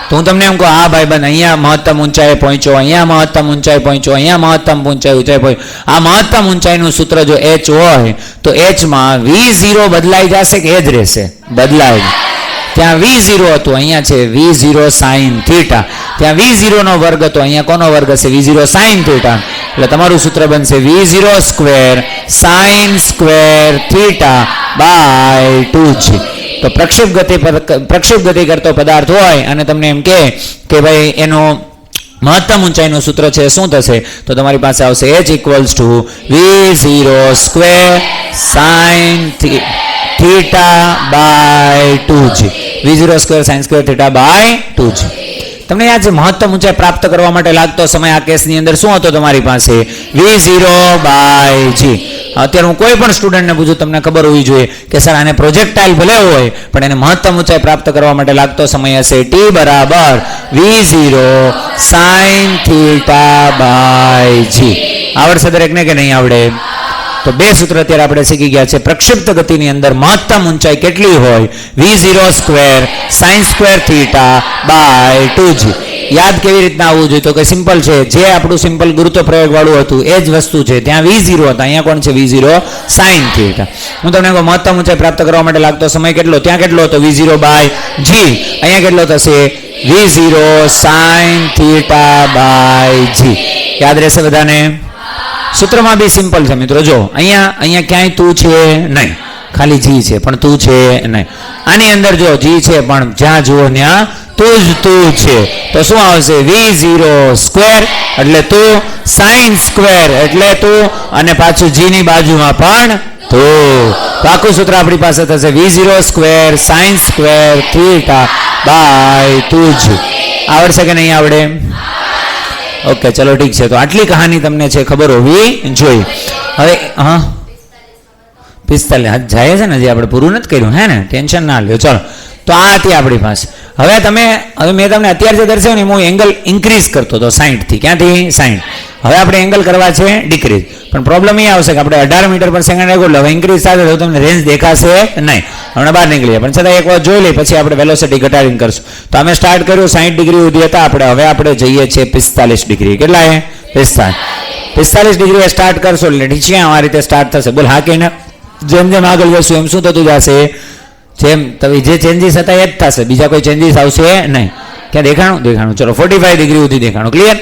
તો હું તમને એમ કહું આ ભાઈબંધ અહીંયા મહત્તમ ઊંચાઈ પહોંચ્યો, અહીંયા મહત્તમ ઊંચાઈ પહોંચ્યો, અહીંયા મહત્તમ ઊંચાઈ પહોંચ્યો. આ મહત્તમ ઊંચાઈનું સૂત્ર જો h હોય તો h માં V0 બદલાઈ જશે કે એ જ રહેશે? બદલાય. ત્યાં V0 હતું, અહીંયા છે V0 sin θ. ત્યાં V0 નો વર્ગ હતો, અહીંયા કોનો વર્ગ હશે? V0 sin θ. એટલે તમારું સૂત્ર બનશે V0² sin² θ/2g. તો પ્રક્ષેપ ગતિ કરતો પદાર્થ હોય અને તમને એમ કે ભાઈ એનો મહત્તમ ઊંચાઈનું સૂત્ર છે શું થશે? તો તમારી પાસે આવશે h = V0² sin θ/2g. V0² sin² θ/2g. તમને યાદ છે મહત્તમ ઊંચાઈ પ્રાપ્ત કરવા માટે લાગતો સમય આ કેસની અંદર શું હતો તમારી પાસે? V0/g. અત્યારે હું કોઈ પણ સ્ટુડન્ટને પૂછું તમને ખબર હોવી જોઈએ કે સર આને પ્રોજેક્ટાઇલ ભલે હોય પણ એને મહત્તમ ઊંચાઈ પ્રાપ્ત કરવા માટે લાગતો સમય હશે t બરાબર V0 sin θ/g. આવડશે દરેકને કે નહીં આવડે? તો બે સૂત્ર અત્યારે આપણે શીખી ગયા છે. પ્રક્ષિપ્ત ગતિની અંદર મહત્તમ ઊંચાઈ કેટલી હોય? V0² sin² θ/2g. યાદ કેવી રીતના આવવું જોઈએ? તો કે સિમ્પલ છે. જે આપણું સિમ્પલ ગુરુત્વ પ્રયોગ વાળું હતું એ જ વસ્તુ છે. ત્યાં V0 હતા, અહીંયા કોણ છે? V0 sin θ. હું તમને કહું મહત્તમ ઊંચાઈ પ્રાપ્ત કરવા માટે લાગતો સમય કેટલો? ત્યાં કેટલો હતો? V0/g. અહીંયા કેટલો થશે? V0 sin θ/g. યાદ રહેશે બધાને? સૂત્રમાં બી સિમ્પલ છે મિત્રો. જો અહીંયા ક્યાંય તું છે નહીં, ખાલી જી છે પણ તું છે નહીં. આની અંદર જો જી છે પણ જ્યાં જુઓ ત્યાં તું જ તું છે. તો શું આવશે? V0² એટલે તું, sin² એટલે તું, અને પાછું જી ની બાજુમાં પણ તું. તો આખું સૂત્ર આપણી પાસે થશે V0² sin² θ/2g. આવડશે કે નહીં આવડે? ઓકે ચલો ઠીક છે. તો આટલી કહાની તમને છે ખબર હોવી જોઈએ. હવે હા 45 જાય છે ને, હજી આપણે પૂરું નથી કર્યું, હે ને? ટેન્શન ના લ્યો. ચલો તો આ હતી આપણી પાસે. હવે મેં તમને અત્યારે જે દર્શાવ્યું ને હું એંગલ ઇન્ક્રીઝ કરતો હતો 60 થી. ક્યાંથી? 60. હવે આપણે એંગલ કરવા છે ડિક્રીઝ. પણ પ્રોબ્લેમ એ આવશે કે આપણે 18 મીટર પર સેકન્ડ એટલે હવે ઇન્ક્રીઝ સાથે તો તમને રેન્જ દેખાશે નહીં. હમણાં બહાર નીકળીએ પણ છતાં એક વાર જોઈ લઈએ પછી આપણે વેલોસિટી ઘટાડીને કરશું. તો અમે સ્ટાર્ટ કર્યું 60 ડિગ્રી સુધી હતા આપણે. હવે આપણે જઈએ છીએ 45 ડિગ્રી. કેટલા છે? 45 ડિગ્રી સ્ટાર્ટ કરશો એટલે નીચે આ રીતે સ્ટાર્ટ થશે. બોલ હા કે ના? જેમ જેમ આગળ જશું એમ શું થતું જશે? જેમ તમે જે ચેન્જીસ હતા એ જ થશે, બીજા કોઈ ચેન્જીસ આવશે નહીં. ક્યાં દેખાણું? દેખાણું. ચલો 45 ડિગ્રી સુધી દેખાણું. ક્લિયર?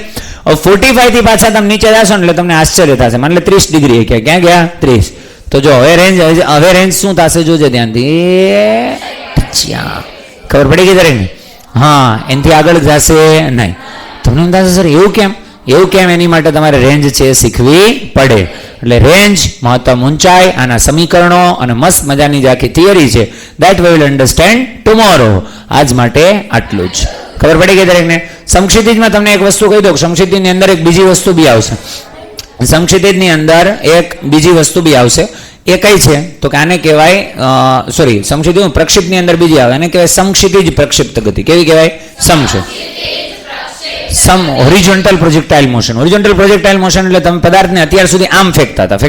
હવે 45 થી પાછા તમે નીચે જશો ને એટલે તમને આશ્ચર્ય થશે. માની લે 30 ડિગ્રી ક્યાં ગયા? 30. તો જો હવે રેન્જ શું થશે જોજે ધ્યાનથી. ખબર પડી ગઈ દરેકને? હા, એનાથી આગળ જશે નહીં. તમને એમ થશે સર એવું કેમ? એવું કેમ? એની માટે તમારે રેન્જ છે શીખવી પડે. એટલે રેન્જ, મહત્તમ ઊંચાઈ, આના સમીકરણો અને મસ્ત મજાની જે આખી થિયરી છે that we will understand tomorrow. આજ માટે આટલું જ. ખબર પડી ગઈ દરેકને? સમક્ષિતિજમાં તમને એક વસ્તુ કહી દઉં, સમક્ષિતિજની અંદર એક બીજી વસ્તુ બી આવશે. સમક્ષિતિજની અંદર એક બીજી વસ્તુ બી આવશે. એ કઈ છે? તો કે આને કહેવાય સમક્ષિતિજ પ્રક્ષિપ્તની અંદર બીજી આવે, આને કહેવાય સમક્ષિતિજ પ્રક્ષિપ્ત ગતિ. કેવી કહેવાય? Horizontal projectile motion. Horizontal projectile motion એટલે તમે પદાર્થને અત્યાર સુધી આમ ફેંકતા હતા,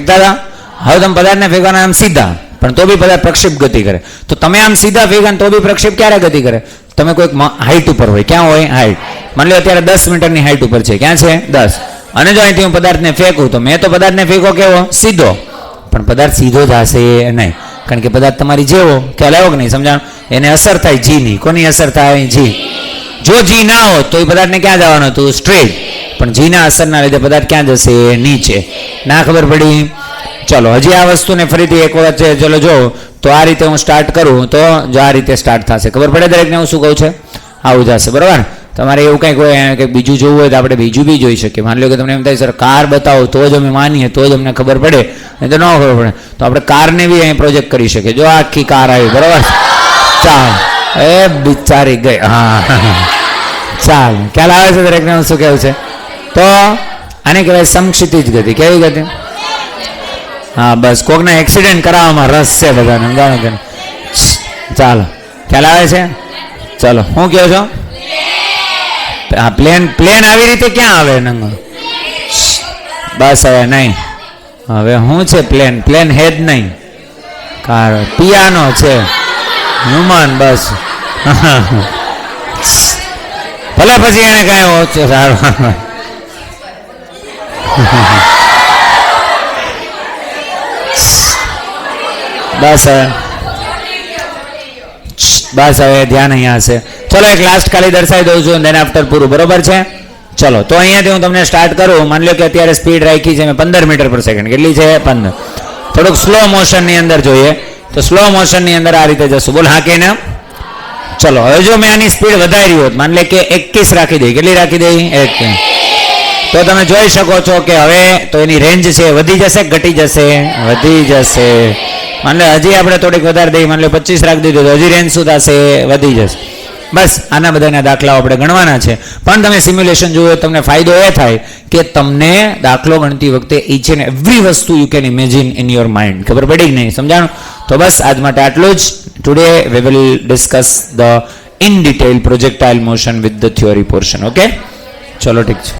હવે તમે પદાર્થને ફેંકવાના આમ સીધા, પણ તો બી પદાર્થ પ્રક્ષેપ ગતિ કરે. તો તમે આમ સીધા ફેંકા તો બી પ્રક્ષેપ ક્યારે ગતિ કરે? તમે કોઈક હાઈટ ઉપર હોય. ક્યાં હોય? હાઈટ. માની લો અત્યારે 10 મીટરની હાઈટ ઉપર છે. ક્યાં છે? 10. અને જો અહીંથી હું પદાર્થને ફેંકું તો મેં તો પદાર્થને ફેંકો કેવો? સીધો. પણ પદાર્થ સીધો જ હશે નહીં, કારણ કે પદાર્થ તમારી જેવો ખ્યાલ આવ્યો કે નહીં? સમજાણ? એને અસર થાય જીની. કોની અસર થાય? જી. જો જી ના હોત તો એ પદાર્થને ક્યાં જવાનું હતું? સ્ટ્રેટ. પણ જીના અસરના લીધે પદાર્થ ક્યાં જશે? નીચે. ના ખબર પડી? ચલો હજી આ વસ્તુને ફરીથી એક વખત છે. ચલો જો તો આ રીતે હું સ્ટાર્ટ કરું તો જો આ રીતે સ્ટાર્ટ થશે. ખબર પડે દરેકને હું શું કહું છે? આવું જશે. બરાબર? તમારે એવું કંઈક હોય કે બીજું જોવું હોય તો આપણે બીજું બી જોઈ શકીએ. માની લો કે તમને એમ થાય સર કાર બતાવો તો જ અમે માનીએ, તો જ અમને ખબર પડે, નહીં તો ન ખબર પડે. તો આપણે કારને બી અહીં પ્રોજેક્ટ કરી શકીએ. જો આખી કાર આવી. બરાબર? ચાલ એ બિચારી ગઈ. હા ચાલ ખ્યાલ આવે છે દરેકને હું શું કહેવું છે? તો આને કહેવાય સમક્ષિતિજ ગતિ. કેવી ગતિ? હા બસ કોકના એક્સિડન્ટ કરાવવામાં રસ છે બધાને. જાણો કે ચાલો ખ્યાલ આવે છે? ચલો શું કહો છો? હા પ્લેન આવી રીતે ક્યાં આવે નંગો? બસ હવે નહીં. હવે શું છે? પ્લેન હેડ નહીં, કાર પિયાનો છે, હ્યુમન. બસ ભલે પછી એને કઈ ઓછો સારું. બસ હવે ધ્યાન અહીંયા હશે. ચલો એક લાસ્ટ ખાલી દર્શાવી દઉં છું, દેન આફ્ટર પૂરું. બરોબર છે? ચલો તો અહીંયાથી હું તમને સ્ટાર્ટ કરું. માની લો કે અત્યારે સ્પીડ રાખી છે મેં 15 મીટર પર સેકન્ડ. કેટલી છે? 15. થોડુંક સ્લો મોશનની અંદર જોઈએ તો સ્લો મોશનની અંદર આ રીતે જશું. બોલ હા કે ના? ચલો હવે જો મેં આની સ્પીડ વધારી હોત, માની લે કે 21 રાખી દઈ. કેટલી રાખી દઈ? 21. તો તમે જોઈ શકો છો કે હવે તો એની રેન્જ છે વધી જશે, ઘટી જશે? વધી જશે. માની લો હજી આપણે થોડીક વધારે દઈએ, માની લો 25 રાખી દીધું તો હજી રેન્જ શું થશે? વધી જશે. બસ આના બધાના દાખલાઓ આપણે ગણવાના છે. પણ તમે સિમ્યુલેશન જુઓ, તમને ફાયદો એ થાય કે તમને દાખલો ગણતી વખતે ઈચ એન્ડ એવરી વસ્તુ you can imagine in your mind. ખબર પડી કે નહીં? સમજાણું? તો બસ આજ માટે આટલું જ. Today we will discuss the in detail projectile motion with the theory portion. Okay ચલો ઠીક છે.